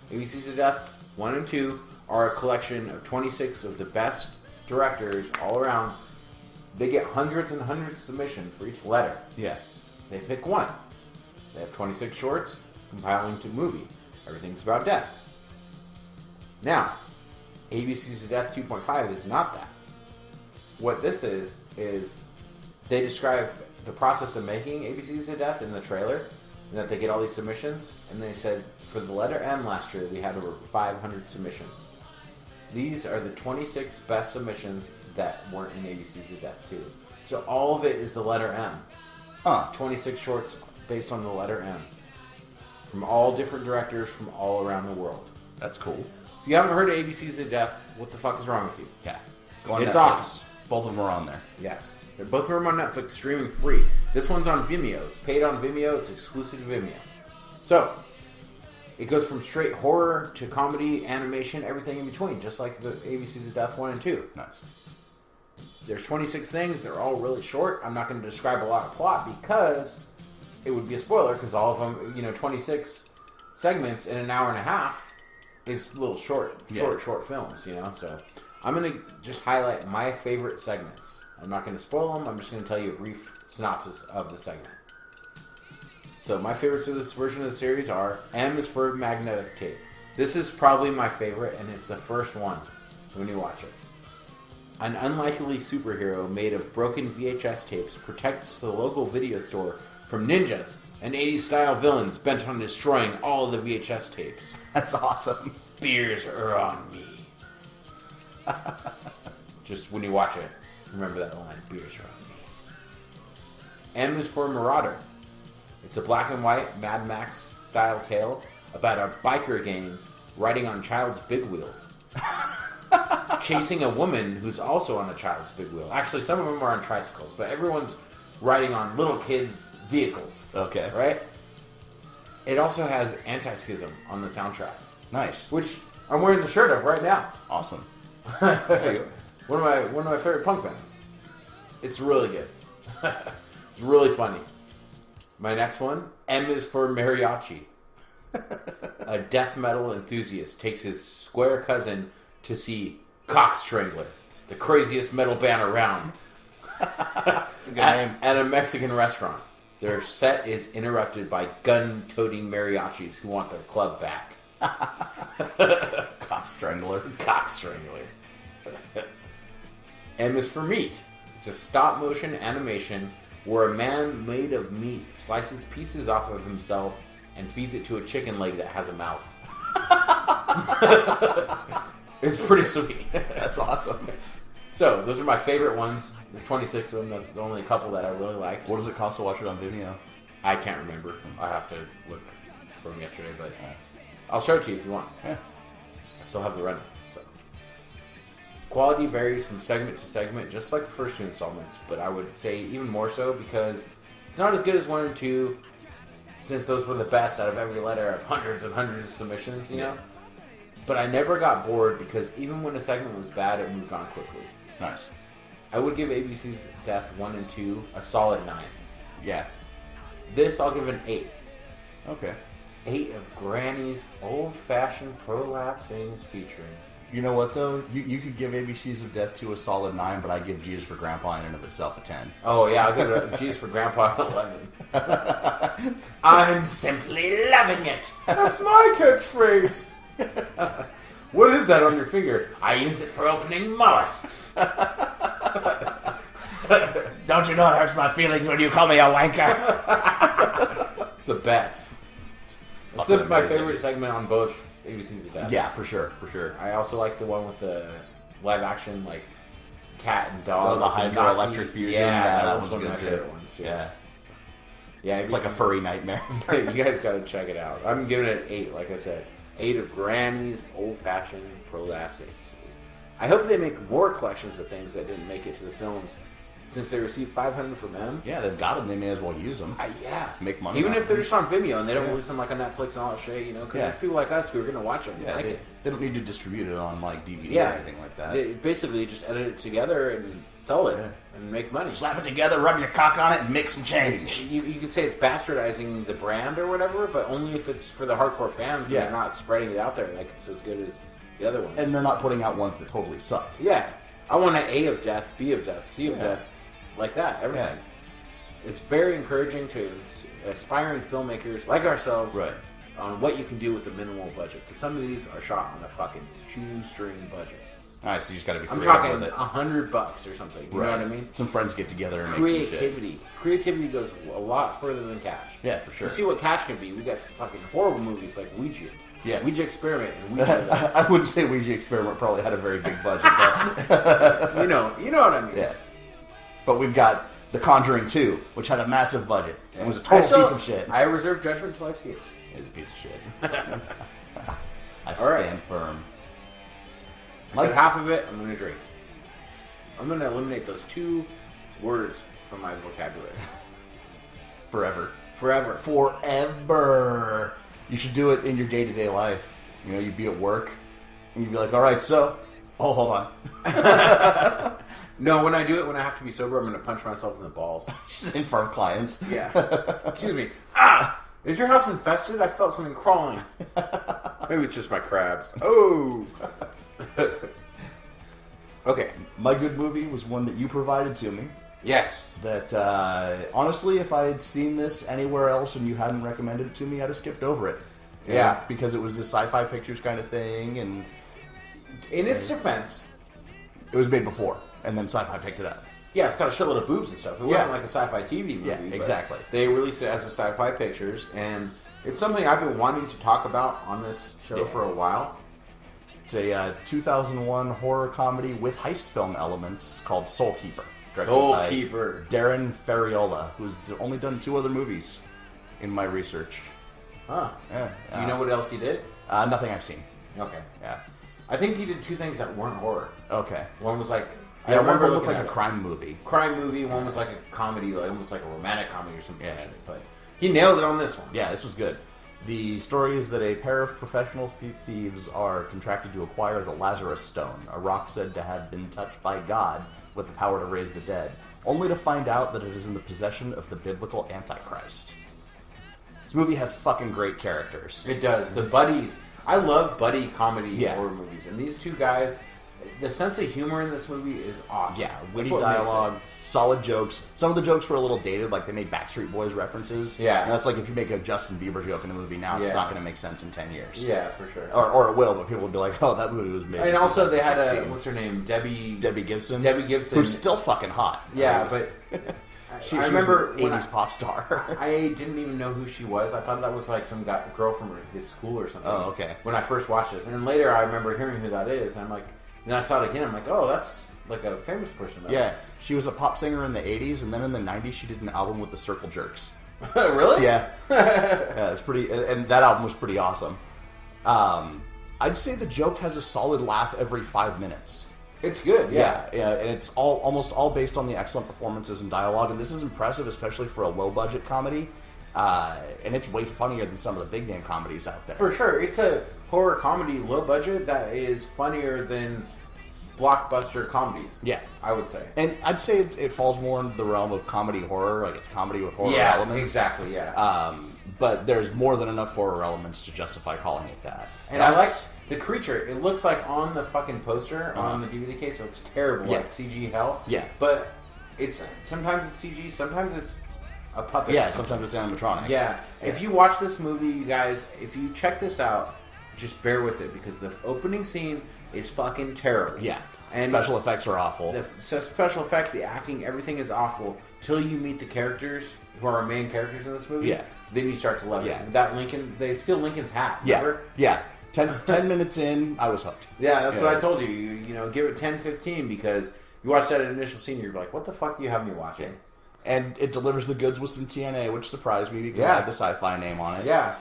ABCs of Death 1 and 2 are a collection of 26 of the best directors all around. They get hundreds and hundreds of submissions for each letter. Yeah. They pick one. They have 26 shorts compiling to movie. Everything's about death. Now, ABCs of Death 2.5 is not that. What this is they describe the process of making ABCs of Death in the trailer, and that they get all these submissions, and they said for the letter M last year we had over 500 submissions. These are the 26 best submissions that weren't in ABCs of Death 2. So all of it is the letter M. 26 shorts based on the letter M. From all different directors from all around the world. That's cool. If you haven't heard of ABCs of Death, what the fuck is wrong with you? Yeah. Go on It's Netflix. awesome. Both of them are on there. Yes. They're both of them on Netflix, streaming free. This one's on Vimeo. It's paid on Vimeo. It's exclusive to Vimeo. So, it goes from straight horror to comedy, animation, everything in between, just like the ABCs of Death 1 and 2. Nice. There's 26 things. They're all really short. I'm not going to describe a lot of plot because it would be a spoiler because all of them, 26 segments in an hour and a half is little short films, So I'm going to just highlight my favorite segments. I'm not going to spoil them. I'm just going to tell you a brief synopsis of the segment. So my favorites of this version of the series are M is for magnetic tape. This is probably my favorite, and it's the first one when you watch it. An unlikely superhero made of broken VHS tapes protects the local video store from ninjas and 80s-style villains bent on destroying all of the VHS tapes. That's awesome. Beers are on me. Just when you watch it, remember that line, beers are on me. M is for Marauder. It's a black and white Mad Max-style tale about a biker gang riding on child's big wheels. Chasing a woman who's also on a child's big wheel. Actually, some of them are on tricycles, but everyone's riding on little kids' vehicles. Okay. Right? It also has Anti-Schism on the soundtrack. Nice. Which I'm wearing the shirt of right now. Awesome. One of my favorite punk bands. It's really good. It's really funny. My next one, M is for Mariachi. A death metal enthusiast takes his square cousin to see Cock Strangler, the craziest metal band around. That's a good name. At a Mexican restaurant. Their set is interrupted by gun-toting mariachis who want their club back. Cock strangler. Cock strangler. M is for meat. It's a stop-motion animation where a man made of meat slices pieces off of himself and feeds it to a chicken leg that has a mouth. It's pretty sweet. That's awesome. So, those are my favorite ones. There's 26 of them. That's the only couple that I really liked. What does it cost to watch it on Vimeo? I can't remember. I have to look from yesterday, but I'll show it to you if you want. Yeah. I still have the rental. So, quality varies from segment to segment, just like the first two installments, but I would say even more so because it's not as good as 1 and 2, since those were the best out of every letter of hundreds and hundreds of submissions, you know? But I never got bored because even when a segment was bad, it moved on quickly. Nice. I would give ABC's Death 1 and 2 a solid 9. Yeah. This I'll give an 8. Okay. 8 of Granny's old-fashioned prolapsings featuring. You know what, though? You could give ABCs of Death 2 a solid 9, but I give G's for Grandpa in and of itself a 10. Oh, yeah, I'll give it a G's for Grandpa an 11. I'm simply loving it. That's my catchphrase. What is that on your finger? I use it for opening mollusks. Don't you know it hurts my feelings when you call me a wanker? It's the best. It's my favorite segment on both ABCs of Death. Yeah, for sure, for sure. I also like the one with the live action, like, cat and dog. Oh, the hydroelectric fusion. Yeah, that was one's one of good my too. favorite ones. Yeah. Yeah, It's like a furry nightmare. You guys got to check it out. I'm giving it an 8, like I said. 8 of Granny's old-fashioned prolapsings. I hope they make more collections of things that didn't make it to the films, since they received $500 from them. Yeah, they've got them. They may as well use them. Yeah. Make money. Even off if they're them. just on Vimeo and they don't release them like on Netflix and all that shit, you know, because there's people like us who are going to watch them and Yeah, like it. they don't need to distribute it on like DVD or anything like that. They basically just edit it together and sell it and make money. Slap it together, rub your cock on it, and make some change. You could say it's bastardizing the brand or whatever, but only if it's for the hardcore fans and they're not spreading it out there like it's as good as the other ones. And they're not putting out ones that totally suck. Yeah. I want an A of Death, B of Death, C of Death, like that, everything. Yeah. It's very encouraging to aspiring filmmakers like ourselves on what you can do with a minimal budget. Because some of these are shot on a fucking shoestring budget. All right, so you just got to be I'm creative talking with it. $100 or something. You know what I mean? Some friends get together and make some shit. Creativity. Creativity goes a lot further than cash. Yeah, for sure. You see what cash can be. We got fucking horrible movies like Ouija. Yeah. Ouija Experiment and Ouija. I wouldn't say Ouija Experiment probably had a very big budget, but you know what I mean. Yeah. But we've got The Conjuring 2, which had a massive budget. It was a total piece of shit. I reserve judgment until I see it. It's a piece of shit. I stand firm. I said half of it, I'm going to drink. I'm going to eliminate those 2 words from my vocabulary. Forever. Forever. You should do it in your day-to-day life. You know, you'd be at work, and you'd be like, all right, so... Oh, hold on. No, when I do it, when I have to be sober, I'm going to punch myself in the balls. Just in front of clients. Yeah. Excuse me. Is your house infested? I felt something crawling. Maybe it's just my crabs. Oh! Okay. My good movie was one that you provided to me. Yes. That, honestly, if I had seen this anywhere else and you hadn't recommended it to me, I'd have skipped over it. Yeah. Because it was a Sci-Fi Pictures kind of thing, and... In its defense... It was made before, and then Sci-Fi picked it up. Yeah, it's got a shitload of boobs and stuff. It wasn't like a sci-fi TV movie. Yeah, exactly. They released it as a Sci-Fi Pictures, and it's something I've been wanting to talk about on this show for a while. It's a 2001 horror comedy with heist film elements called SOULKEEPER. SOULKEEPER. Darren Ferriola, who's only done 2 other movies in my research. Huh. Yeah. Do you know what else he did? Nothing I've seen. Okay. Yeah. I think he did 2 things that weren't horror. Okay. One was like... I remember looked like a crime movie. One was like a comedy, like almost like a romantic comedy or something. Yeah. But he nailed it on this one. Yeah, this was good. The story is that a pair of professional thieves are contracted to acquire the Lazarus Stone, a rock said to have been touched by God with the power to raise the dead, only to find out that it is in the possession of the biblical Antichrist. This movie has fucking great characters. It does. The buddies. I love buddy comedy horror movies. And these 2 guys, the sense of humor in this movie is awesome. Yeah, witty That's what makes dialogue, solid jokes. Some of the jokes were a little dated, like they made Backstreet Boys references. Yeah. And that's like if you make a Justin Bieber joke in a movie now, it's Yeah. not going to make sense in 10 years. Yeah, for sure. Or it will, but people will be like, oh, that movie was made And in also they had 2016. what's her name? Debbie Gibson. Debbie Gibson. Who's still fucking hot. Yeah, I mean, but she I was remember an when 80s pop star. I didn't even know who she was. I thought that was like some girl from his school or something. Oh, okay. When I first watched this. And later I remember hearing who that is. And I'm like, then I saw it again. I'm like, oh, that's like a famous person. Though. Yeah, she was a pop singer in the 80s, and then in the 90s she did an album with the Circle Jerks. Really? Yeah. Yeah, it's pretty, and that album was pretty awesome. I'd say the joke has a solid laugh every 5 minutes. It's good, yeah. Yeah, and it's almost all based on the excellent performances and dialogue, and this is impressive, especially for a low-budget comedy. And it's way funnier than some of the big-name comedies out there. For sure. It's a horror comedy, low budget, that is funnier than blockbuster comedies. Yeah. I would say. And I'd say it falls more into the realm of comedy horror, like it's comedy with horror Yeah, elements. exactly, yeah. But there's more than enough horror elements to justify calling it that. And I like the creature. It looks like on the fucking poster, on the DVD case, so it's terrible, Yeah. like CG hell. Yeah. But sometimes it's CG, sometimes it's a puppet. Yeah, sometimes it's animatronic. Yeah. If you watch this movie, you guys, if you check this out, just bear with it, because the opening scene is fucking terrible. Yeah. And special effects are awful. the special effects, the acting, everything is awful till you meet the characters who are our main characters in this movie. Yeah. Then you start to love Yeah. it. That Lincoln, they steal Lincoln's hat. Yeah. Remember? Yeah. 10 minutes in, I was hooked. Yeah, that's what I told you. You know, give it 10, 15, because you watch that initial scene, you're like, what the fuck do you have me watching? And it delivers the goods with some TNA, which surprised me because it Yeah. had the sci-fi name on it. Yeah.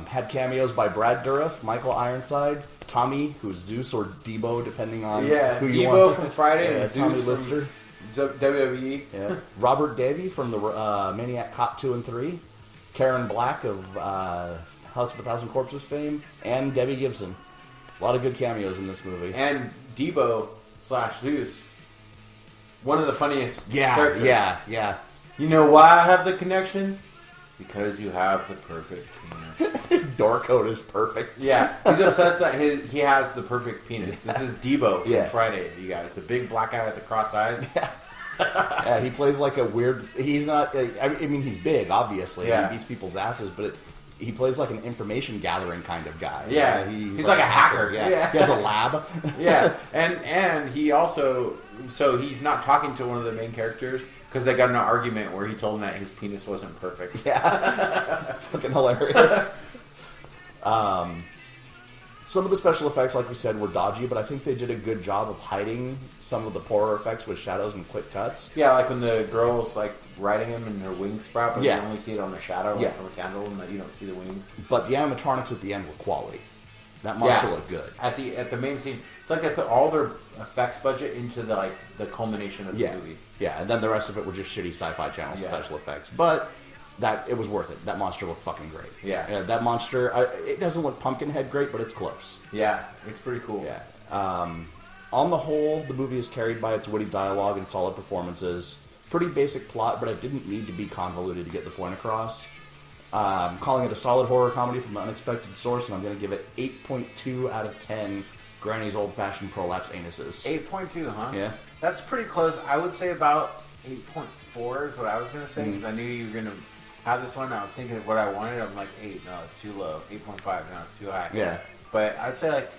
Had cameos by Brad Dourif, Michael Ironside, Tommy, who's Zeus or Debo, depending on Yeah, who you Debo want. from Friday Yeah, and Tommy Zeus Lister. from WWE. Yeah. Robert Davey from the Maniac Cop 2 and 3. Karen Black of House of a Thousand Corpses fame. And Debbie Gibson. A lot of good cameos in this movie. And Debo / Zeus. One of the funniest Yeah, characters. yeah. You know why I have the connection? Because you have the perfect penis. His door code is perfect. Yeah, he's obsessed that he has the perfect penis. This is Debo from Yeah. Friday, you guys. The big black guy with the crossed eyes. Yeah, he plays like a weird. He's not. I mean, he's big, obviously. Yeah. He beats people's asses, but he plays like an information gathering kind of guy. Yeah, he's like a hacker. Yeah. Yeah. He has a lab. Yeah, and he also, so he's not talking to one of the main characters because they got in an argument where he told him that his penis wasn't perfect. Yeah, that's fucking hilarious. Some of the special effects, like we said, were dodgy, but I think they did a good job of hiding some of the poorer effects with shadows and quick cuts. Yeah, like when the girl's like riding him and her wings sprout, but Yeah. you only see it on the shadow, like Yeah. from a candle, and that you don't see the wings. But the animatronics at the end were quality. That monster looked good. At the main scene, it's like they put all their effects budget into the culmination of the Yeah, movie. yeah, and then the rest of it were just shitty Sci-Fi Channel Yeah. special effects. But it was worth it. That monster looked fucking great. Yeah. That monster. It doesn't look Pumpkinhead great, but it's close. Yeah, it's pretty cool. Yeah. On the whole, the movie is carried by its witty dialogue and solid performances. Pretty basic plot, but it didn't need to be convoluted to get the point across. Calling it a solid horror comedy from an unexpected source, and I'm going to give it 8.2 out of 10 Granny's old-fashioned prolapse anuses. 8.2, huh? Yeah. That's pretty close. I would say about 8.4 is what I was going to say, because I knew you were going to have this one. I was thinking of what I wanted. I'm like, 8, no, it's too low. 8.5, no, it's too high. Yeah. But I'd say like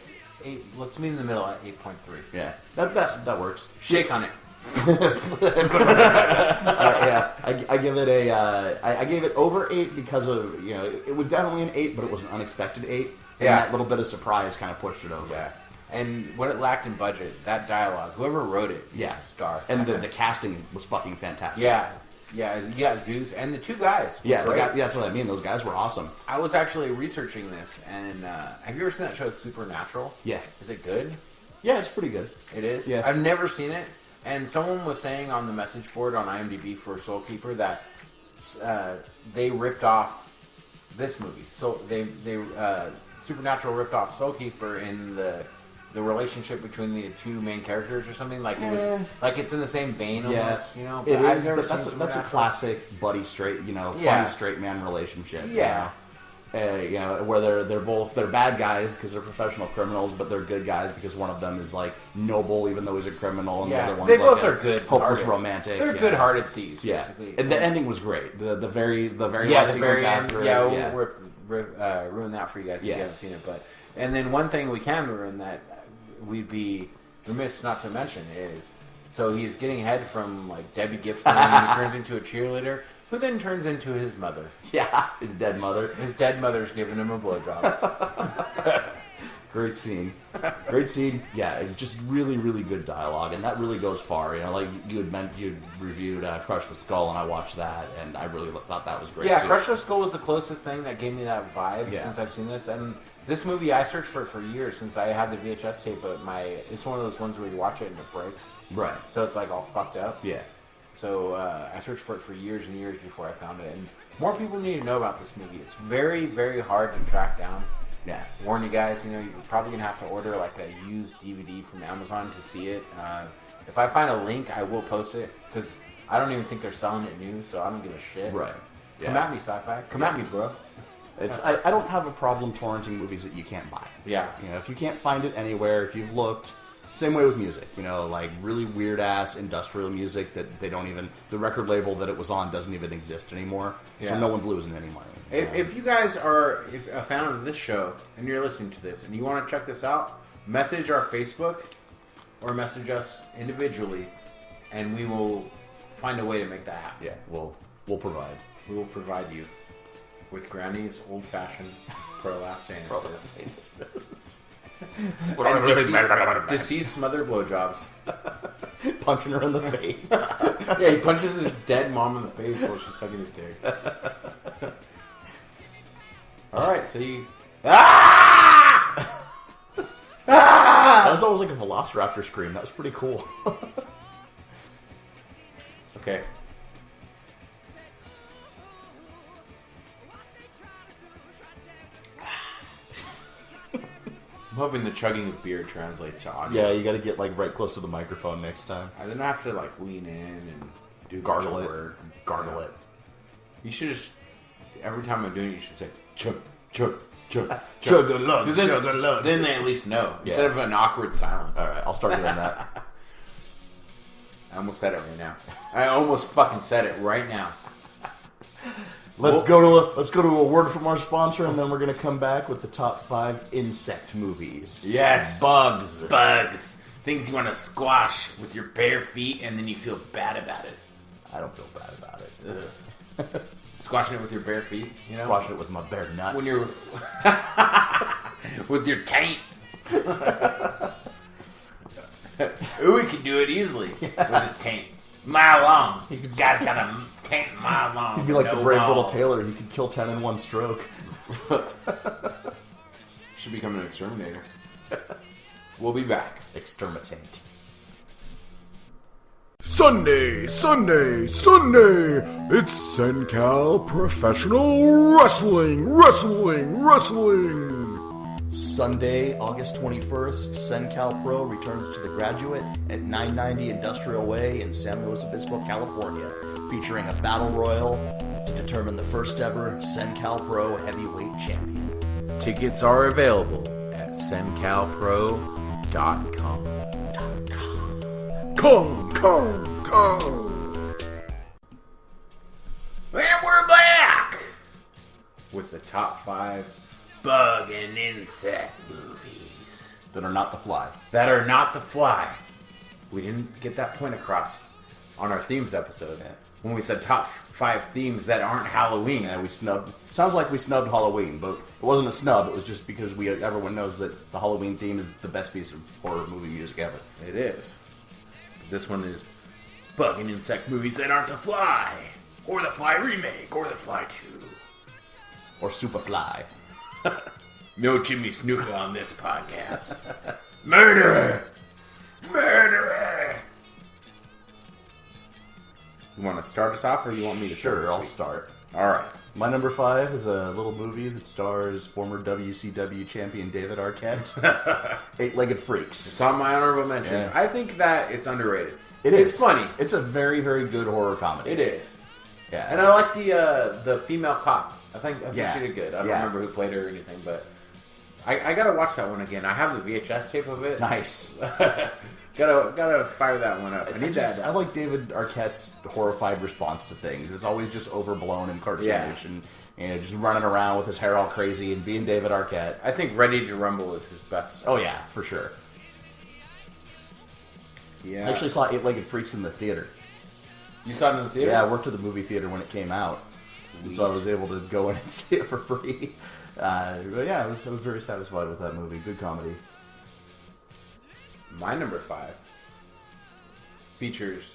8, let's meet in the middle at 8.3. Yeah. That works. Shake on it. Yeah, I give it I gave it over 8 because of, it was definitely an 8, but it was an unexpected 8. And Yeah. that little bit of surprise kind of pushed it over. Yeah. And what it lacked in budget, that dialogue, whoever wrote it, Yeah. was a star. And the casting was fucking fantastic. Yeah. Yeah, you got Zeus and the two guys. were Yeah, great. that's what I mean. Those guys were awesome. I was actually researching this, and have you ever seen that show Supernatural? Yeah. Is it good? Yeah, it's pretty good. It is? Yeah. I've never seen it, and someone was saying on the message board on IMDb for SOULKEEPER that they ripped off this movie. So they Supernatural ripped off SOULKEEPER in the relationship between the two main characters or something. Like it was like it's in the same vein almost, Yeah, But it I've is. never But that's seen a Supernatural. classic buddy straight, funny Yeah. straight man relationship. Yeah. where they're bad guys because they're professional criminals, but they're good guys because one of them is like noble, even though he's a criminal, and the other one's they like both are good, hopeless romantic. They're good-hearted thieves, basically. And the ending was great. The very Yeah, last the very end. after. Yeah, we'll ruin that for you guys if you haven't seen it. But and then one thing we can ruin that we'd be remiss not to mention is, so he's getting head from like Debbie Gibson, and he turns into a cheerleader, who then turns into his mother. Yeah, his dead mother. His dead mother's giving him a blowjob. Great scene. Yeah, just really, really good dialogue, and that really goes far. Like you'd reviewed Crush the Skull, and I watched that, and I really thought that was great. Yeah, too. Crush the Skull was the closest thing that gave me that vibe since I've seen this. And this movie, I searched for years since I had the VHS tape, but it's one of those ones where you watch it and it breaks. Right. So it's like all fucked up. Yeah. So I searched for it for years and years before I found it. And more people need to know about this movie. It's very, very hard to track down. Yeah. Warn you guys, you're probably going to have to order like a used DVD from Amazon to see it. If I find a link, I will post it, because I don't even think they're selling it new, so I don't give a shit. Right. Yeah. Come at me, sci-fi. Come at me, bro. I don't have a problem torrenting movies that you can't buy. Yeah. If you can't find it anywhere, if you've looked, same way with music. Like really weird ass industrial music that they don't even, the record label that it was on doesn't even exist anymore. So no one's losing any money. If you guys are a fan of this show and you're listening to this and you want to check this out, message our Facebook or message us individually, and we will find a way to make that happen. Yeah, we'll provide. We will provide you with Granny's old-fashioned prolapse anuses. And deceased mother blowjobs. Punching her in the face. Yeah, he punches his dead mom in the face while she's sucking his dick. Alright, so you... Ah! That was almost like a velociraptor scream. That was pretty cool. Okay. I'm hoping the chugging of beer translates to audio. Yeah, you got to get right close to the microphone next time. I didn't have to lean in and do Gargle it. work. Gargle it. You should just, every time I'm doing it, you should say chug, chug, chug, chug a lug, chug a lug. Then they at least know instead of an awkward silence. All right, I'll start doing that. I almost said it right now. I almost fucking said it right now. Let's go to a word from our sponsor, and then we're gonna come back with the top 5 insect movies. Yes, bugs, things you want to squash with your bare feet, and then you feel bad about it. I don't feel bad about it. Squashing it with your bare feet, Squashing it with my bare nuts. When you're with your taint. Ooh, he can do it easily with his taint. Mile long. Guy's got a taint mile long. He'd be like the brave little tailor. He could kill 10 in one stroke. Should become an exterminator. We'll be back. Exterminate. Sunday! It's SenCal Professional Wrestling! Sunday, August 21st, SenCal Pro returns to the Graduate at 990 Industrial Way in San Luis Obispo, California, featuring a battle royal to determine the first ever SenCal Pro heavyweight champion. Tickets are available at sencalpro.com. Come! And we're back with the top 5 bug and insect movies That are not The Fly. that are not The Fly. We didn't get that point across on our themes episode when we said top 5 themes that aren't Halloween. Yeah, we snubbed. Sounds like we snubbed Halloween, but it wasn't a snub. It was just because everyone knows that the Halloween theme is the best piece of horror movie music ever. It is. This one is bug and insect movies that aren't The Fly, or The Fly remake, or The Fly 2. Or Superfly. No Jimmy Snuka on this podcast. Murderer! You want to start us off, or you want me to start? Sure, I'll start. All right. My number 5 is a little movie that stars former WCW champion David Arquette. Eight-Legged Freaks. It's on my honorable mentions. Yeah. I think that it's underrated. It's funny. It's a very, very good horror comedy. It is. Yeah. And I like the female cop. I think Yeah. she did good. I don't Yeah. remember who played her or anything, but I gotta watch that one again. I have the VHS tape of it. Nice. gotta fire that one up. I need I that. like David Arquette's horrified response to things. It's always just overblown and cartoonish, and just running around with his hair all crazy and being David Arquette. I think Ready to Rumble is his best. Oh yeah, for sure. Yeah. I actually saw Eight-Legged Freaks in the theater. You saw it in the theater? Yeah, I worked at the movie theater when it came out, and so I was able to go in and see it for free. But yeah, I was very satisfied with that movie. Good comedy. My number 5 features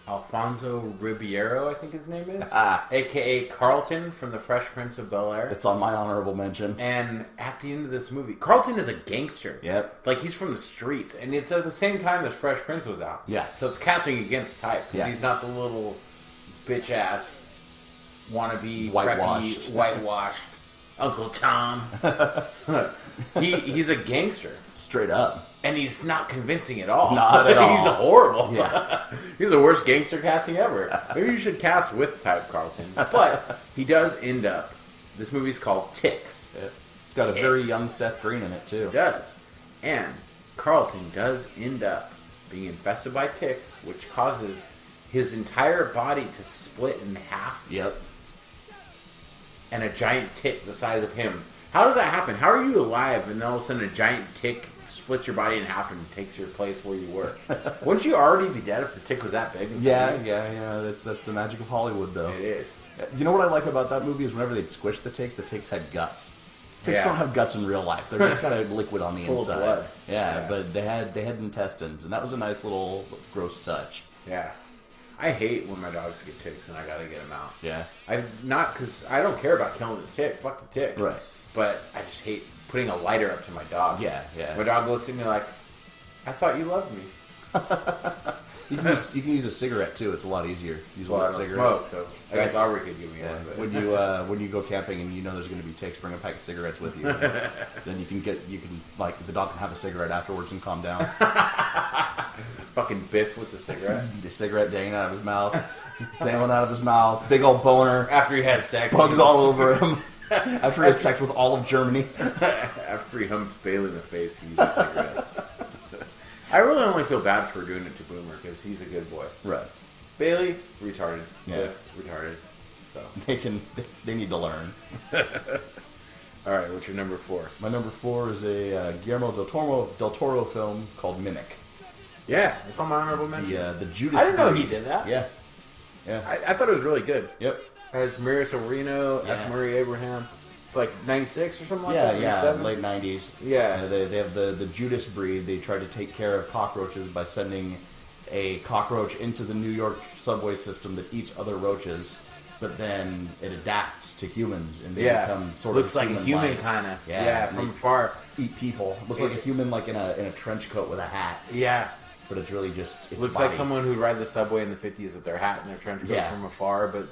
Alfonso Ribeiro, I think his name is, a.k.a. Carlton from The Fresh Prince of Bel-Air. It's on my honorable mention. And at the end of this movie, Carlton is a gangster. Yep. Like, he's from the streets. And it's at the same time as Fresh Prince was out. Yeah. So it's casting against type. Because Yeah. he's not the little bitch-ass wannabe, Whitewashed. preppy, whitewashed Uncle Tom. He's a gangster. Straight up. And he's not convincing at all. Not at all. He's horrible. Yeah. He's the worst gangster casting ever. Maybe you should cast with type Carlton. But he does end up. This movie's called Ticks. It's got a Ticks. very young Seth Green in it too. It does. And Carlton does end up being infested by ticks, which causes his entire body to split in half. Yep. And a giant tick the size of him. How does that happen? How are you alive and all of a sudden a giant tick splits your body in half and takes your place where you were? Wouldn't you already be dead if the tick was that big? Yeah. That's the magic of Hollywood, though. It is. You know what I like about that movie is whenever they'd squish the ticks had guts. Ticks don't have guts in real life. They're just kind of liquid on the Full of inside. blood. Yeah, Yeah. but they had intestines, and that was a nice little gross touch. Yeah. I hate when my dogs get ticks and I gotta get them out. Yeah. Because I don't care about killing the tick. Fuck the tick. Right. But I just hate putting a lighter up to my dog. Yeah. My dog looks at me like, I thought you loved me. You can use a cigarette too. It's a lot easier. Use Well, a I don't cigarette. smoke, so I guess Aubrey could give me Yeah. one. But When you go camping and you know there's going to be ticks, bring a pack of cigarettes with you. Then you can like the dog can have a cigarette afterwards and calm down. fucking Biff with the cigarette. The cigarette dangling out of his mouth, big old boner, After he has sex. bugs all over him. After he has sex with all of Germany. After he humps Bailey in the face, he uses a cigarette. I really only feel bad for doing it to Boomer because he's a good boy. Right. Bailey, retarded. Yeah. Biff, retarded. So, They need to learn. all right, what's your number 4? My number 4 is a Guillermo del Toro film called Mimic. Yeah, it's on my honorable mention. The Judas. I didn't know Breed. he did that. Yeah. I thought it was really good. Yep. It has Maria Sorrino, Yeah. F. Murray Abraham. It's like 96 or something like that? Yeah, 97? late 90s. Yeah. They have the Judas breed. They try to take care of cockroaches by sending a cockroach into the New York subway system that eats other roaches, but then it adapts to humans and they become sort Looks of like a human kind of. Yeah, and from they far. eat people. Looks like a human like in a trench coat with a hat, Yeah. but it's really just its Looks body. like someone who'd ride the subway in the 50s with their hat and their trench coat Yeah. from afar, but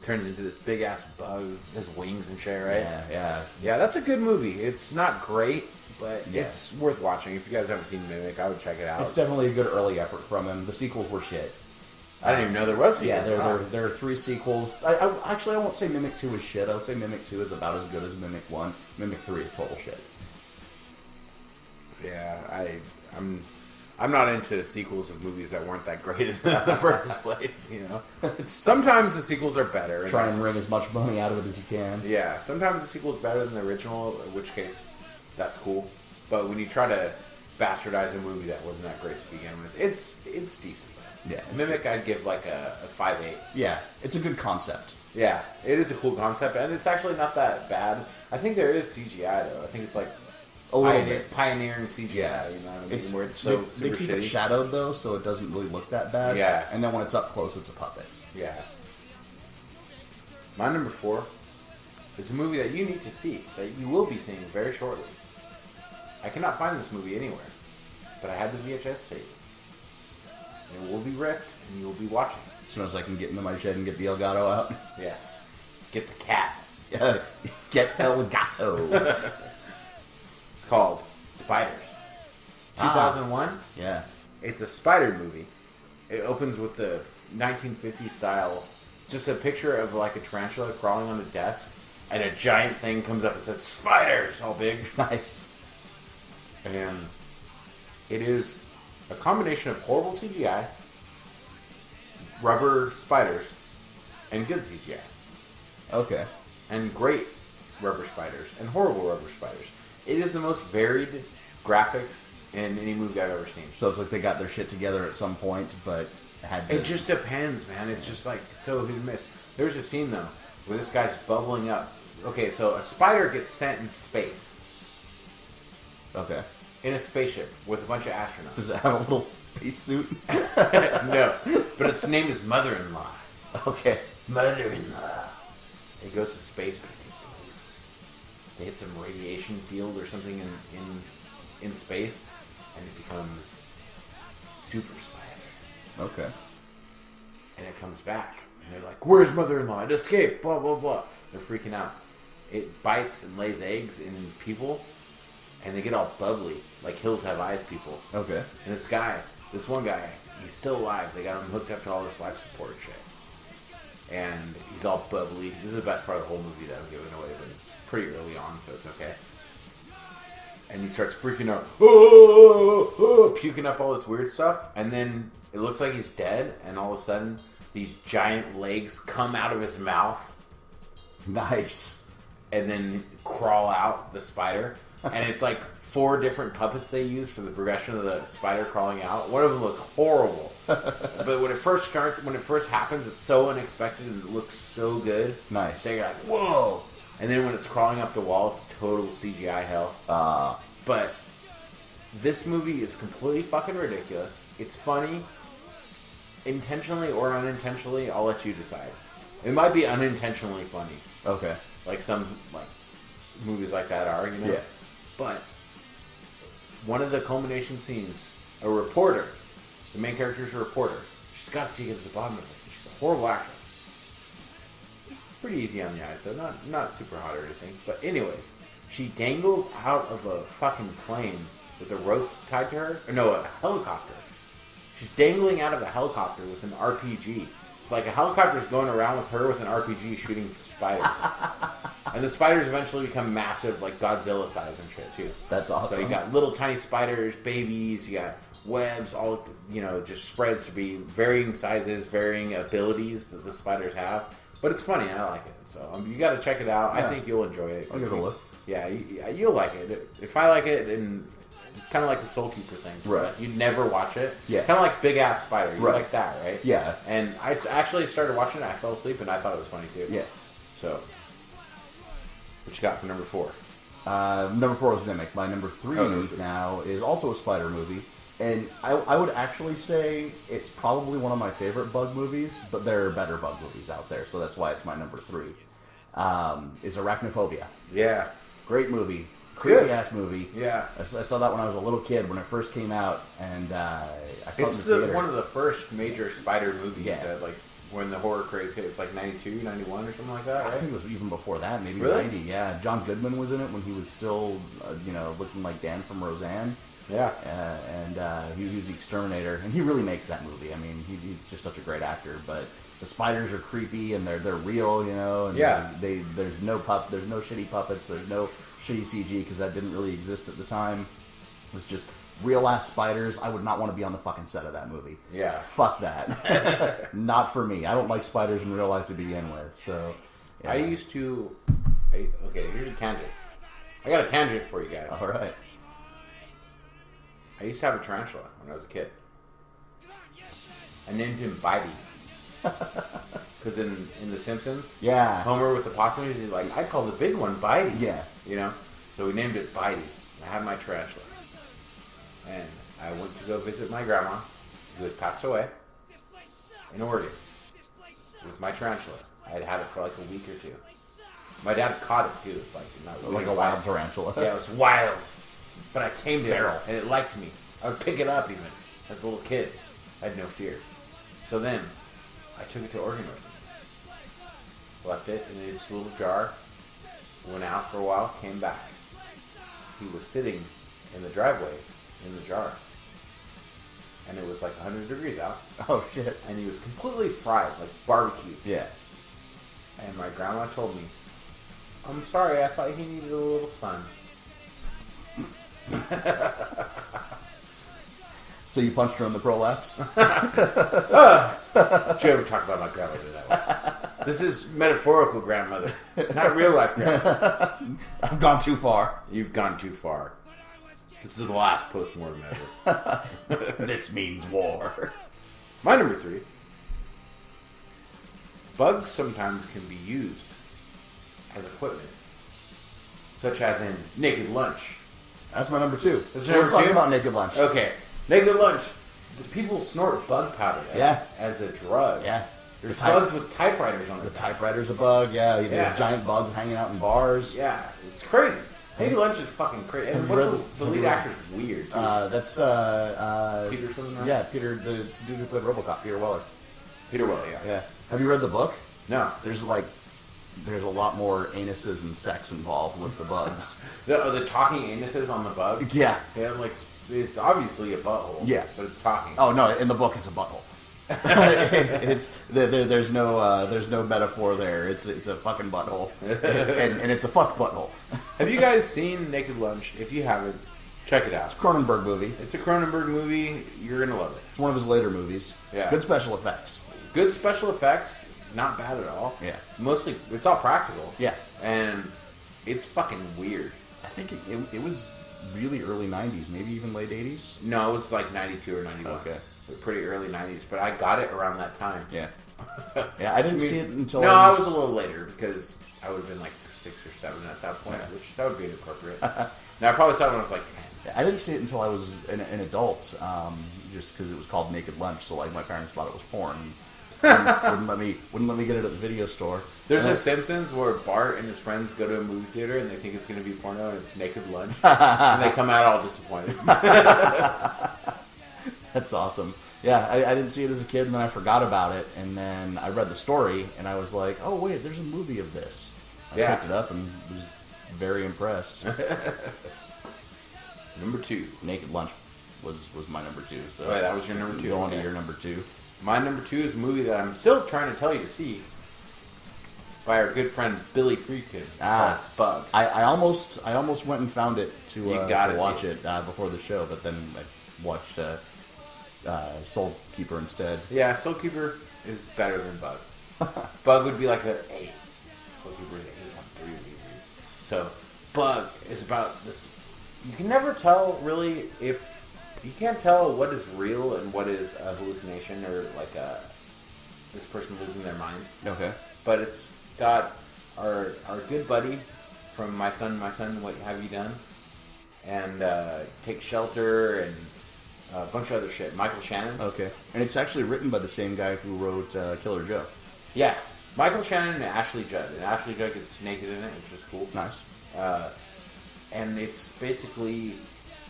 turns into this big ass bug, has wings and shit, right? Yeah. That's a good movie. It's not great, but Yeah. it's worth watching. If you guys haven't seen Mimic, I would check it out. It's definitely a good early effort from him. The sequels were shit. I didn't even know there was a Yeah, sequel. there are 3 sequels. Actually, I won't say Mimic 2 is shit. I'll say Mimic 2 is about as good as Mimic 1. Mimic 3 is total shit. Yeah, I'm not into sequels of movies that weren't that great in the first place, you know? Sometimes the sequels are better. Try and wring as much money out of it as you can. Yeah, sometimes the sequel is better than the original, in which case, that's cool. But when you try to bastardize a movie that wasn't that great to begin with, it's decent. Yeah, it's Mimic, I'd give like a 5.8. Yeah, it's a good concept. Yeah, it is a cool concept, and it's actually not that bad. I think there is CGI, though. I think it's like A little bit. pioneering CGI, Yeah. you know what I mean? It's Where it's so they super keep shitty. it shadowed though, so it doesn't really look that bad. Yeah. And then when it's up close, it's a puppet. Yeah. My number 4 is a movie that you need to see, that you will be seeing very shortly. I cannot find this movie anywhere, but I have the VHS tape. And it will be ripped, and you will be watching. As soon as I can get into my shed and get the Elgato out. Yes. Get the cat. Yeah, get Elgato. It's called Spiders. 2001. Yeah. It's a spider movie. It opens with the 1950s style just a picture of like a tarantula crawling on a desk, and a giant thing comes up and says "spiders" all big. Nice. And it is a combination of horrible CGI, rubber spiders, and good CGI. Okay. And great rubber spiders, and horrible rubber spiders. It is the most varied graphics in any movie I've ever seen. So it's like they got their shit together at some point, but had to... It just depends, man. It's just like so hit and miss. There's a scene, though, where this guy's bubbling up. Okay, so a spider gets sent in space. Okay. In a spaceship with a bunch of astronauts. Does it have a little space suit? No, but its name is Mother-in-Law. Okay. Mother-in-Law. It goes to space, but they hit some radiation field or something in space, and it becomes super spider. Okay. And it comes back, and they're like, "Where's Mother-in-Law? It escaped." Blah blah blah. They're freaking out. It bites and lays eggs in people. And they get all bubbly, like Hills Have Eyes people. Okay. And this one guy, he's still alive. They got him hooked up to all this life support shit. And he's all bubbly. This is the best part of the whole movie that I'm giving away, but it's pretty early on, so it's okay. And he starts freaking out, puking up all this weird stuff. And then it looks like he's dead, and all of a sudden, these giant legs come out of his mouth. Nice. And then crawl out, the spider. And it's like 4 different puppets they use for the progression of the spider crawling out. One of them looks horrible. But when it first happens, it's so unexpected and it looks so good. Nice. So you're like, whoa! And then when it's crawling up the wall, it's total CGI hell. But this movie is completely fucking ridiculous. It's funny. Intentionally or unintentionally, I'll let you decide. It might be unintentionally funny. Okay. Like some movies like that are, you know? Yeah. But one of the culmination scenes, a reporter, the main character is a reporter. She's got to get to the bottom of it. She's a horrible actress. She's pretty easy on the eyes, though. Not super hot or anything. But anyways, she dangles out of a fucking plane with a rope tied to her. Or no, a helicopter. She's dangling out of a helicopter with an RPG. Like a helicopter's going around with her with an RPG shooting spiders. And the spiders eventually become massive, like Godzilla size and shit, too. That's awesome. So you got little tiny spiders, babies, you got webs, all, just spreads to be varying sizes, varying abilities that the spiders have. But it's funny, and I like it. So you got to check it out. Yeah. I think you'll enjoy it. I'll give it a look. Yeah, you'll like it. If I like it, then kind of like the SOULKEEPER thing. Right. Like, you'd never watch it. Yeah. Kind of like Big Ass Spider. You right. like that, right? Yeah. And I actually started watching it. I fell asleep, and I thought it was funny, too. Yeah. So, what you got for number 4? Number 4 was Mimic. My number 3 now is also a spider movie. And I would actually say it's probably one of my favorite bug movies, but there are better bug movies out there, so that's why it's my number 3. Is Arachnophobia. Yeah. Great movie. Creepy-ass movie. Yeah. I saw that when I was a little kid, when it first came out, and I saw it in the theater. One of the first major spider movies yeah. that, like, when the horror craze hit. It's like 92, 91 or something like that, right? I think it was even before that, maybe really? 90, yeah. John Goodman was in it when he was still, looking like Dan from Roseanne. Yeah. And he was the exterminator, and he really makes that movie. I mean, he's just such a great actor, but the spiders are creepy, and they're real, and yeah. there's no shitty puppets, there's no shitty CG, because that didn't really exist at the time. It was just real-ass spiders. I would not want to be on the fucking set of that movie. Yeah. Fuck that. Not for me. I don't like spiders in real life to begin with, so... Yeah. Okay, here's a tangent. I got a tangent for you guys. All right. I used to have a tarantula when I was a kid. I named him Bitey. Because in The Simpsons, yeah, Homer with the possum, he's like, I call the big one Bitey. Yeah. So we named it Bitey. I had my tarantula. And I went to go visit my grandma, who has passed away, in Oregon, with my tarantula. I had it for like a week or 2. My dad caught it too. It's like not really like a wild tarantula. Yeah, it was wild. But I tamed it, and it liked me. I would pick it up even as a little kid. I had no fear. So then, I took it to Oregon with me. Left it in this little jar. Went out for a while. Came back. He was sitting in the driveway in the jar. and it was like 100 degrees out, Oh shit. and he was completely fried, like barbecue. Yeah. And my grandma told me, "I'm sorry, I thought he needed a little sun." So you punched her in the prolapse? Should you ever talk about my grandmother that way? This is metaphorical grandmother, not real life grandmother. I've gone too far. You've gone too far. This is the last post-mortem ever. This means war. My number 3. Bugs sometimes can be used as equipment, such as in Naked Lunch. That's my number 2. That's So your let's number talk 2? about Naked Lunch. Okay, Naked Lunch. The people snort bug powder Yeah. as a drug. Yeah. There's The type- bugs with typewriters on The the typewriter's a bug, yeah. There's Yeah. giant bugs hanging out in bars. Yeah, it's crazy. Naked Lunch is fucking crazy. And Have you read what's this- the have lead you read- actor's weird. Dude. That's, Peter something, right? Yeah, Peter, the dude who played RoboCop, Peter Weller. Peter Weller, yeah. Yeah. Have you read the book? No. There's a lot more anuses and sex involved with the bugs. The talking anuses on the bug? Yeah. Yeah, like, it's obviously a butthole. Yeah. But it's talking. Oh no! In the book, it's a butthole. There's no metaphor there. It's a fucking butthole, and it's a fuck butthole. Have you guys seen Naked Lunch? If you haven't, check it out. Cronenberg movie. It's a Cronenberg movie. You're going to love it. It's one of his later movies. Yeah. Good special effects. Good special effects. Not bad at all. Yeah. Mostly, it's all practical. Yeah. And it's fucking weird. I think it was really early '90s, maybe even late '80s. No, it was like 92 or 91. Okay. Pretty early 90s. But I got it around that time. Yeah. Yeah, I didn't see it until No, I was a little later because I would have been like 6 or 7 at that point, which that would be inappropriate. Now, I probably saw it when I was like 10. I didn't see it until I was an adult, just because it was called Naked Lunch. So like my parents thought it was porn. wouldn't let me get it at the video store. There's a Simpsons where Bart and his friends go to a movie theater and they think it's going to be porno and it's Naked Lunch. And they come out all disappointed. That's awesome. Yeah, I didn't see it as a kid, and then I forgot about it, and then I read the story, and I was like, oh, wait, there's a movie of this. I picked it up and was very impressed. Number 2. Naked Lunch was my number 2. So Wait, that was your number 2? Go on to your number 2. My number 2 is a movie that I'm still trying to tell you to see by our good friend Billy Friedkin. Bug. I almost went and found it to watch see it before the show, but then I watched Soulkeeper instead. Yeah, SOULKEEPER is better than Bug. Bug would be like an 8. SOULKEEPER is an 8 on 3 review. So, Bug is about this. You can never tell, really, if... You can't tell what is real and what is a hallucination or like this person losing their mind. Okay. But it's got our good buddy from My Son, What Have You Done? And Take Shelter and a bunch of other shit. Michael Shannon. Okay. And it's actually written by the same guy who wrote Killer Joe. Yeah. Michael Shannon and Ashley Judd. And Ashley Judd gets naked in it, which is cool. Nice. And it's basically...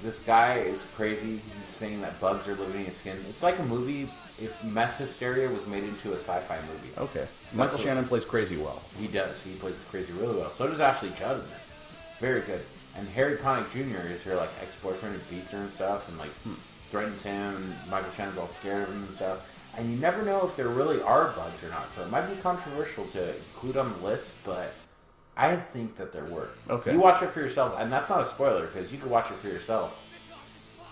This guy is crazy. He's saying that bugs are living in his skin. It's like a movie if Meth Hysteria was made into a sci-fi movie. Okay. Michael Shannon plays crazy well. He does. He plays crazy really well. So does Ashley Judd in this. Very good. And Harry Connick Jr. is her like ex-boyfriend who beats her and stuff and like threatens him. And Michael Shannon's all scared of him and stuff. And you never know if there really are bugs or not. So it might be controversial to include on the list, but I think that there were. Okay. You watch it for yourself, and that's not a spoiler because you can watch it for yourself,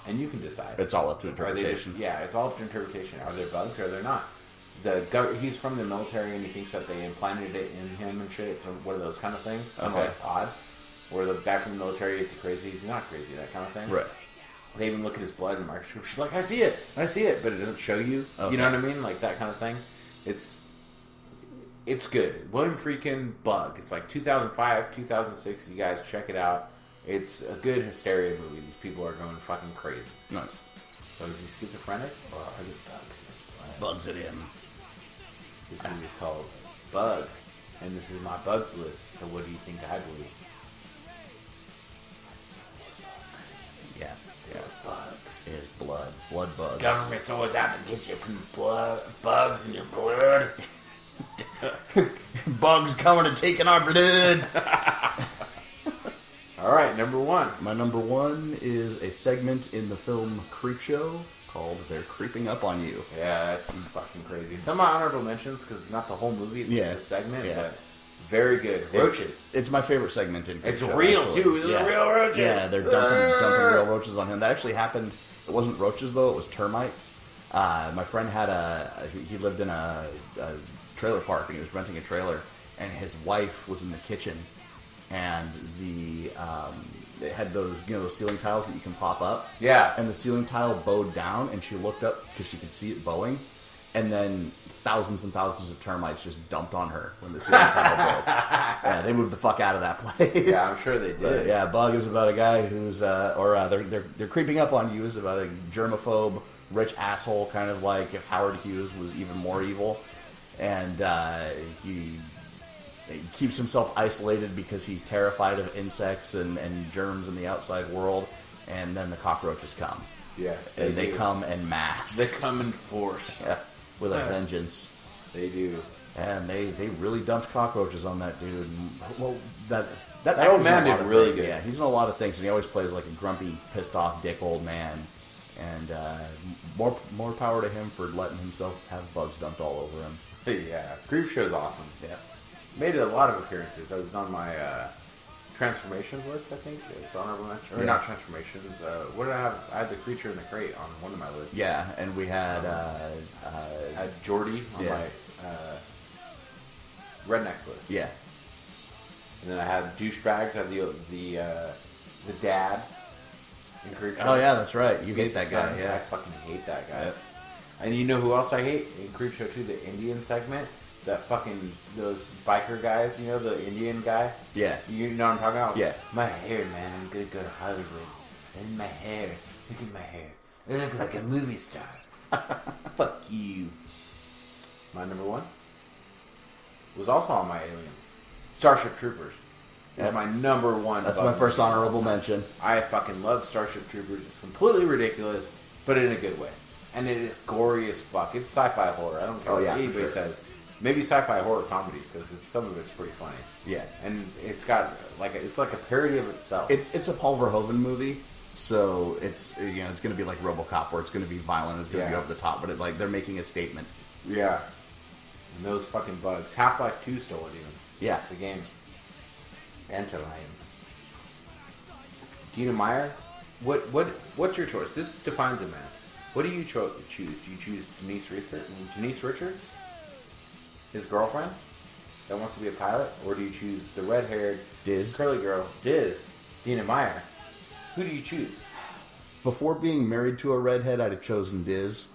and you can decide. It's all up to Are they interpretation. just, yeah, it's all up to interpretation. Are there bugs or are there not? He's from the military, and he thinks that they implanted it in him and shit. It's one of those kind of things. Kind of Okay. like odd. Where the guy from the military is he crazy? He's not crazy. That kind of thing. Right. They even look at his blood and microscope. She's like, I see it, but it doesn't show you. Okay. You know what I mean? Like that kind of thing. It's good. William Friedkin, Bug. It's like 2005, 2006. You guys check it out. It's a good hysteria movie. These people are going fucking crazy. Nice. So is he schizophrenic or are there bugs in his blood? Bugs it in. This movie is called Bug, and this is my bugs list. So what do you think I believe? Yeah. Yeah, bugs. It is blood. Blood bugs. Government's always out to get you bugs in your blood. Bugs coming and taking our blood. All right, number 1. My number 1 is a segment in the film Creepshow called They're Creeping Up on You. Yeah, that's fucking crazy. It's on my honorable mentions because it's not the whole movie, it's just a segment, but very good. Roaches. It's my favorite segment in It's Creepshow, real, actually. too. They're real roaches. Yeah, they're dumping real roaches on him. That actually happened. It wasn't roaches, though. It was termites. My friend had he lived in a trailer park, and he was renting a trailer, and his wife was in the kitchen, and it had those ceiling tiles that you can pop up. Yeah. And the ceiling tile bowed down, and she looked up because she could see it bowing, and then thousands and thousands of termites just dumped on her when the ceiling tile bowed. Yeah, they moved the fuck out of that place. Yeah, I'm sure they did. But, yeah, Bug is about a guy who's they're creeping up on you is about a germaphobe, rich asshole, kind of like if Howard Hughes was even more evil, and he keeps himself isolated because he's terrified of insects and germs in the outside world, and then the cockroaches come. Yes, they come en masse. They come in force. Yeah, with a vengeance. They do. And they really dumped cockroaches on that dude. Well, that old man did really good. Yeah, he's in a lot of things, and he always plays like a grumpy, pissed off dick old man. And more power to him for letting himself have bugs dumped all over him. Yeah, Creepshow's awesome. Yeah. Made a lot of appearances. I was on my Transformations list, I think. It's honorable mention. Or not Transformations. What did I have? I had the Creature in the Crate on one of my lists. Yeah, and we had... I had Jordy on my Rednecks list. Yeah. And then I had Douchebags. I had the dad in Creepshow. Oh, yeah, that's right. You hate that guy, yeah. I fucking hate that guy. Yep. And you know who else I hate in Creepshow 2? The Indian segment. That fucking, those biker guys, you know, the Indian guy? Yeah. You know what I'm talking about? Yeah. My hair, man, I'm gonna go to Hollywood. And my hair, look at my hair. I look like a movie star. Fuck you. My number one was also on my aliens. Starship Troopers. It's my number one. That's my first honorable mention. I fucking love Starship Troopers. It's completely ridiculous, but in a good way. And it is gory as fuck. It's sci-fi horror. I don't care what anybody says. Maybe sci-fi horror comedy because some of it's pretty funny. Yeah, and it's got it's like a parody of itself. It's a Paul Verhoeven movie, so it's it's going to be like RoboCop, where it's going to be violent, it's going to be over the top, but they're making a statement. Yeah, and those fucking bugs. Half-Life 2 stole it even. Yeah, the game. Anti-Lions. Dina Meyer, what's your choice? This defines a man. What do you choose? Do you choose Denise Richards? His girlfriend that wants to be a pilot, or do you choose the red-haired Diz curly girl, Diz, Dina Meyer? Who do you choose? Before being married to a redhead, I'd have chosen Diz,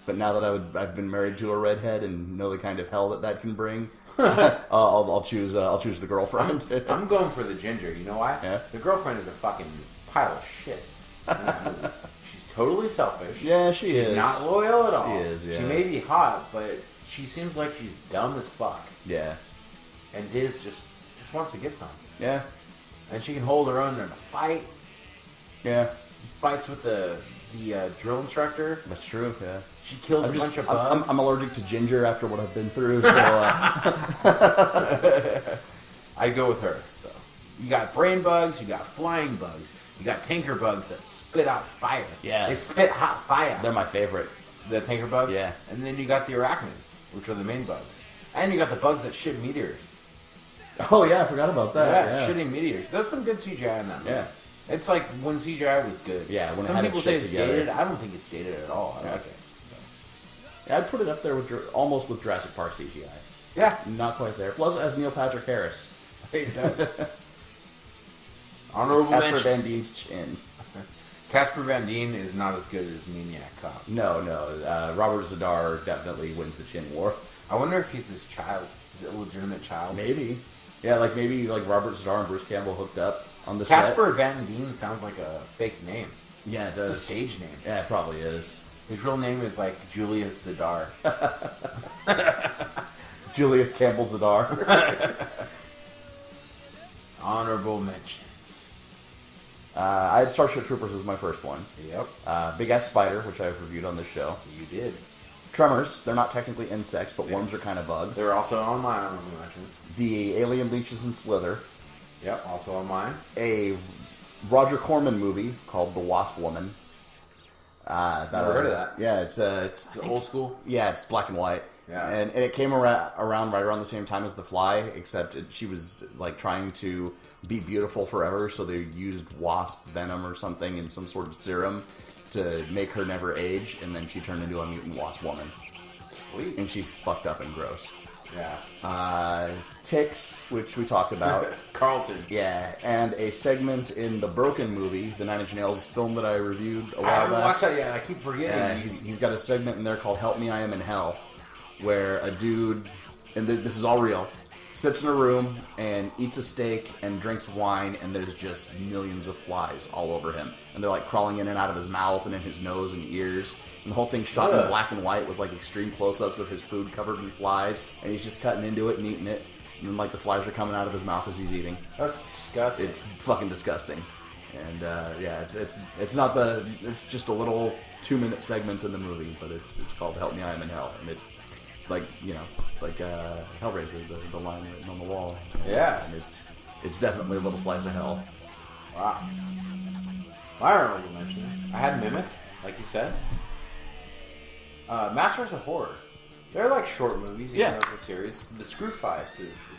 but now that I've been married to a redhead and know the kind of hell that can bring, I'll choose the girlfriend. I'm going for the ginger. You know why? Yeah? The girlfriend is a fucking pile of shit. She's totally selfish. Yeah, she's She's not loyal at all. She is. Yeah. She may be hot, but she seems like she's dumb as fuck. Yeah. And Diz just wants to get some. Yeah. And she can hold her own in a fight. Yeah. Fights with the drill instructor. That's true, yeah. She kills a bunch of bugs. I'm allergic to ginger after what I've been through, so... I'd go with her, so... You got brain bugs, you got flying bugs, you got tanker bugs that spit out fire. Yeah. They spit hot fire. They're my favorite. The tanker bugs? Yeah. And then you got the arachnids, which are the main bugs. And you got the bugs that shit meteors. Oh, yeah, I forgot about that. Yeah, shitting meteors. There's some good CGI in that movie. Yeah. It's like when CGI was good. Yeah, when some it had people its say shit it's together. dated. I don't think it's dated at all. I like it. So. Yeah, I'd put it up there with almost with Jurassic Park CGI. Yeah. Not quite there. Plus, it has Neil Patrick Harris. It does. Honorable mention. Casper Van Dien's chin. Casper Van Dien is not as good as Maniac Cop. No. Robert Zadar definitely wins the chin war. I wonder if he's his child. Is it a legitimate child? Maybe. Yeah, maybe Robert Zadar and Bruce Campbell hooked up on the set. Casper Van Dien sounds like a fake name. Yeah, it does. It's a stage name. Yeah, it probably is. His real name is Julius Zadar. Julius Campbell Zadar. Honorable mentions. I had Starship Troopers as my first one. Yep. Big Ass Spider, which I've reviewed on this show. You did. Tremors. They're not technically insects, but worms are kind of bugs. They're also on my honorable mentions. The Alien Leeches and Slither. Yep, also on mine. A Roger Corman movie called The Wasp Woman. Never heard of that. Yeah, it's old school. Yeah, it's black and white. Yeah. And it came around right around the same time as The Fly, except she was like trying to be beautiful forever, so they used wasp venom or something in some sort of serum to make her never age, and then she turned into a mutant wasp woman. Sweet. And she's fucked up and gross. Yeah. Ticks, which we talked about. Carlton. Yeah, and a segment in the Broken movie, the Nine Inch Nails film that I reviewed a I while haven't back. watched that yet. I keep forgetting. Yeah, he's got a segment in there called Help Me, I Am in Hell, where a dude, and this is all real, sits in a room and eats a steak and drinks wine, and there's just millions of flies all over him. And they're like crawling in and out of his mouth and in his nose and ears. And the whole thing's shot in black and white with like extreme close-ups of his food covered in flies, and he's just cutting into it and eating it. And then like the flies are coming out of his mouth as he's eating. That's disgusting. It's fucking disgusting. And yeah, it's not it's just a little 2-minute segment in the movie, but it's called Help Me, I Am in Hell, and it like Hellraiser, the line written on the wall. Yeah, and it's definitely a little slice of hell. Wow. My honorable mentions. I had Mimic, like you said. Masters of Horror. They're like short movies, even though it's a series. The Screw 5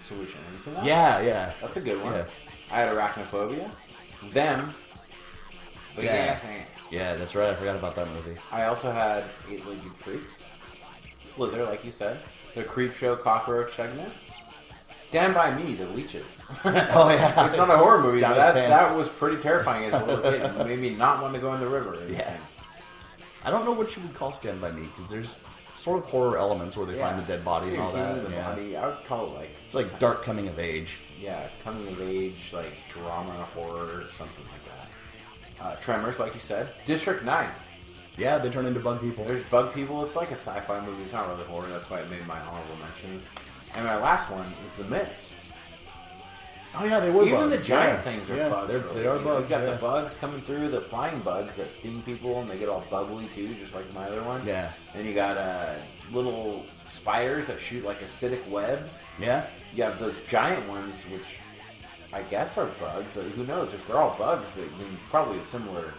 solution. Have you seen that? Yeah. That's a good one. Yeah. I had Arachnophobia. Them. Big Ass Ants. Yeah, that's right. I forgot about that movie. I also had Eight-Legged Freaks. Slither, like you said. The Creep Show Cockroach segment. Stand By Me, The Leeches. Oh, yeah. It's not a horror movie, Down but his pants. that was pretty terrifying as a little kid. It made me not want to go in the river or anything. Yeah. I don't know what you would call Stand By Me, because there's sort of horror elements where they find the dead body and all that. The body. I would call it like... It's like dark coming of age. Yeah, coming of age, like drama, horror, something like that. Tremors, like you said. District 9. Yeah, they turn into bug people. There's bug people. It's like a sci-fi movie. It's not really horror. That's why it made my honorable mentions. And my last one is The Mist. Oh yeah, they were bugs. Even the giant things are bugs. They are bugs. You've got the bugs coming through, the flying bugs that sting people, and they get all bubbly too, just like my other one. Yeah. And you got little spiders that shoot like acidic webs. Yeah. You have those giant ones, which I guess are bugs. Who knows? If they're all bugs, I mean, it's probably a similar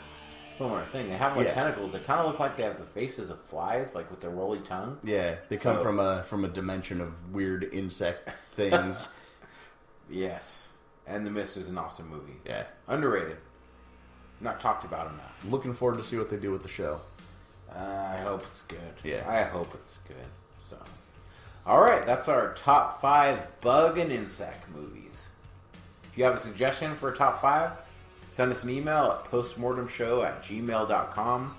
thing. They have like tentacles that kind of look like they have the faces of flies, like with their woolly tongue. Yeah, they come from a dimension of weird insect things. Yes. And The Mist is an awesome movie. Yeah. Underrated. Not talked about enough. Looking forward to see what they do with the show. I hope it's good. Yeah. I hope it's good. So, alright, that's our top 5 bug and insect movies. If you have a suggestion for a top 5, send us an email at postmortemshow@gmail.com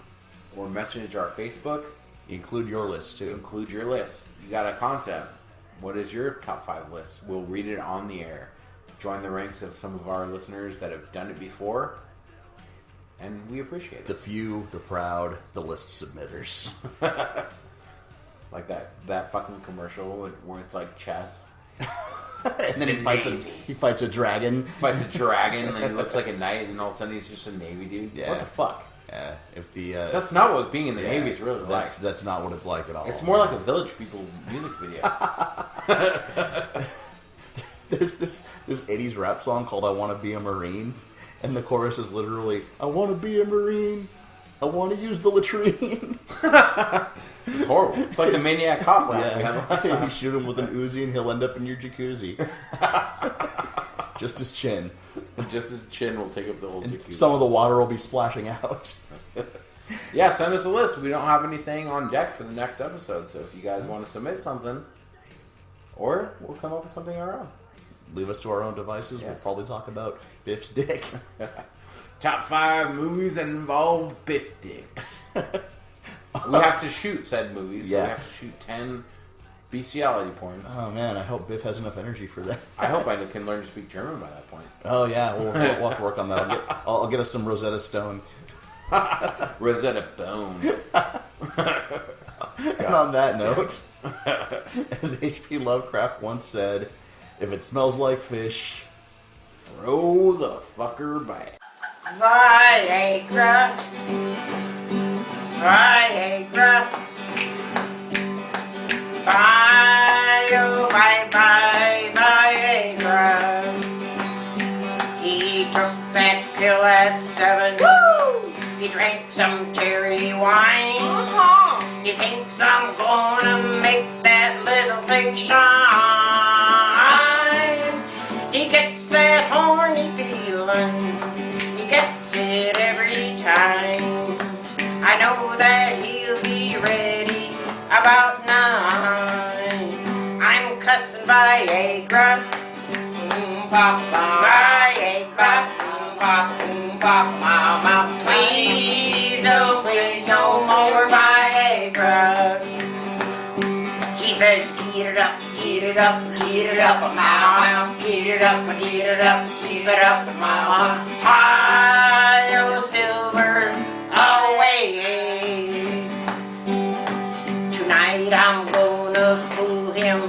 or message our Facebook. Include your list, too. Include your list. You got a concept. What is your top 5 list? We'll read it on the air. Join the ranks of some of our listeners that have done it before, and we appreciate it. The few, the proud, the list submitters. Like that fucking commercial where it's like chess. And then he fights a dragon. Fights a dragon, and then he looks like a knight, and all of a sudden he's just a Navy dude. Yeah. What the fuck? Yeah, if the That's not what being in the Navy is really like. That's not what it's like at all. It's more like a Village People music video. There's this 80s rap song called I Want to Be a Marine, and the chorus is literally, I want to be a Marine, I want to use the latrine. It's horrible. It's like the Maniac Cop rap we had last You time. shoot him with an Uzi and he'll end up in your jacuzzi. Just his chin. Just his chin will take up the whole jacuzzi. Some of the water will be splashing out. Yeah, send us a list. We don't have anything on deck for the next episode, so if you guys want to submit something, or we'll come up with something our own. Leave us to our own devices. Yes. We'll probably talk about Biff's dick. Top 5 movies that involve Biff dicks. We have to shoot said movies, so we have to shoot 10 bestiality points. Oh man, I hope Biff has enough energy for that. I hope I can learn to speak German by that point. Oh yeah, we'll have to work on that. I'll get us some Rosetta Stone. Rosetta Bone. And on that note, as H.P. Lovecraft once said, if it smells like fish, throw the fucker back. Viagra, Viagra, Viagra. He took that pill at 7. Woo! He drank some cherry wine. He thinks I'm gonna make that little thing shine. He gets that horny feeling. He gets it every time. I know that he'll be ready about 9. I'm cussing Viagra. Viagra. Please, oh please, no more Viagra. He says, get it up, get it up, get it up, mama. Get it up, keep it up, mama. Pile silver away. Tonight I'm gonna fool him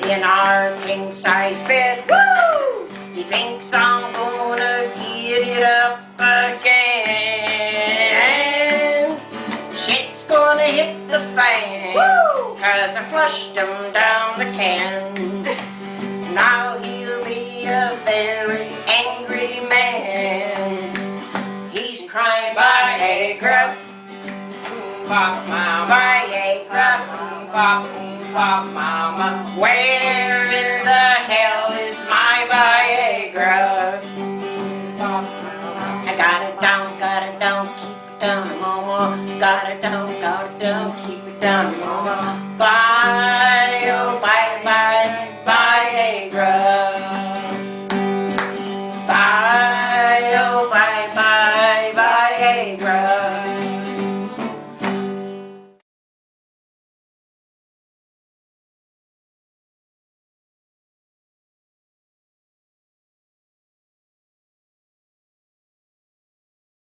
in our king-size bed. Woo! He thinks I'm gonna get it up again. Shit's gonna hit the fan. Woo! 'Cause I flushed him down the can. Now he'll be a very angry man. He's crying Viagra. Viagra. Mama. Where in the hell is my Viagra? I got it down, keep it down, mama. Got it down, keep it down, mama. Bye.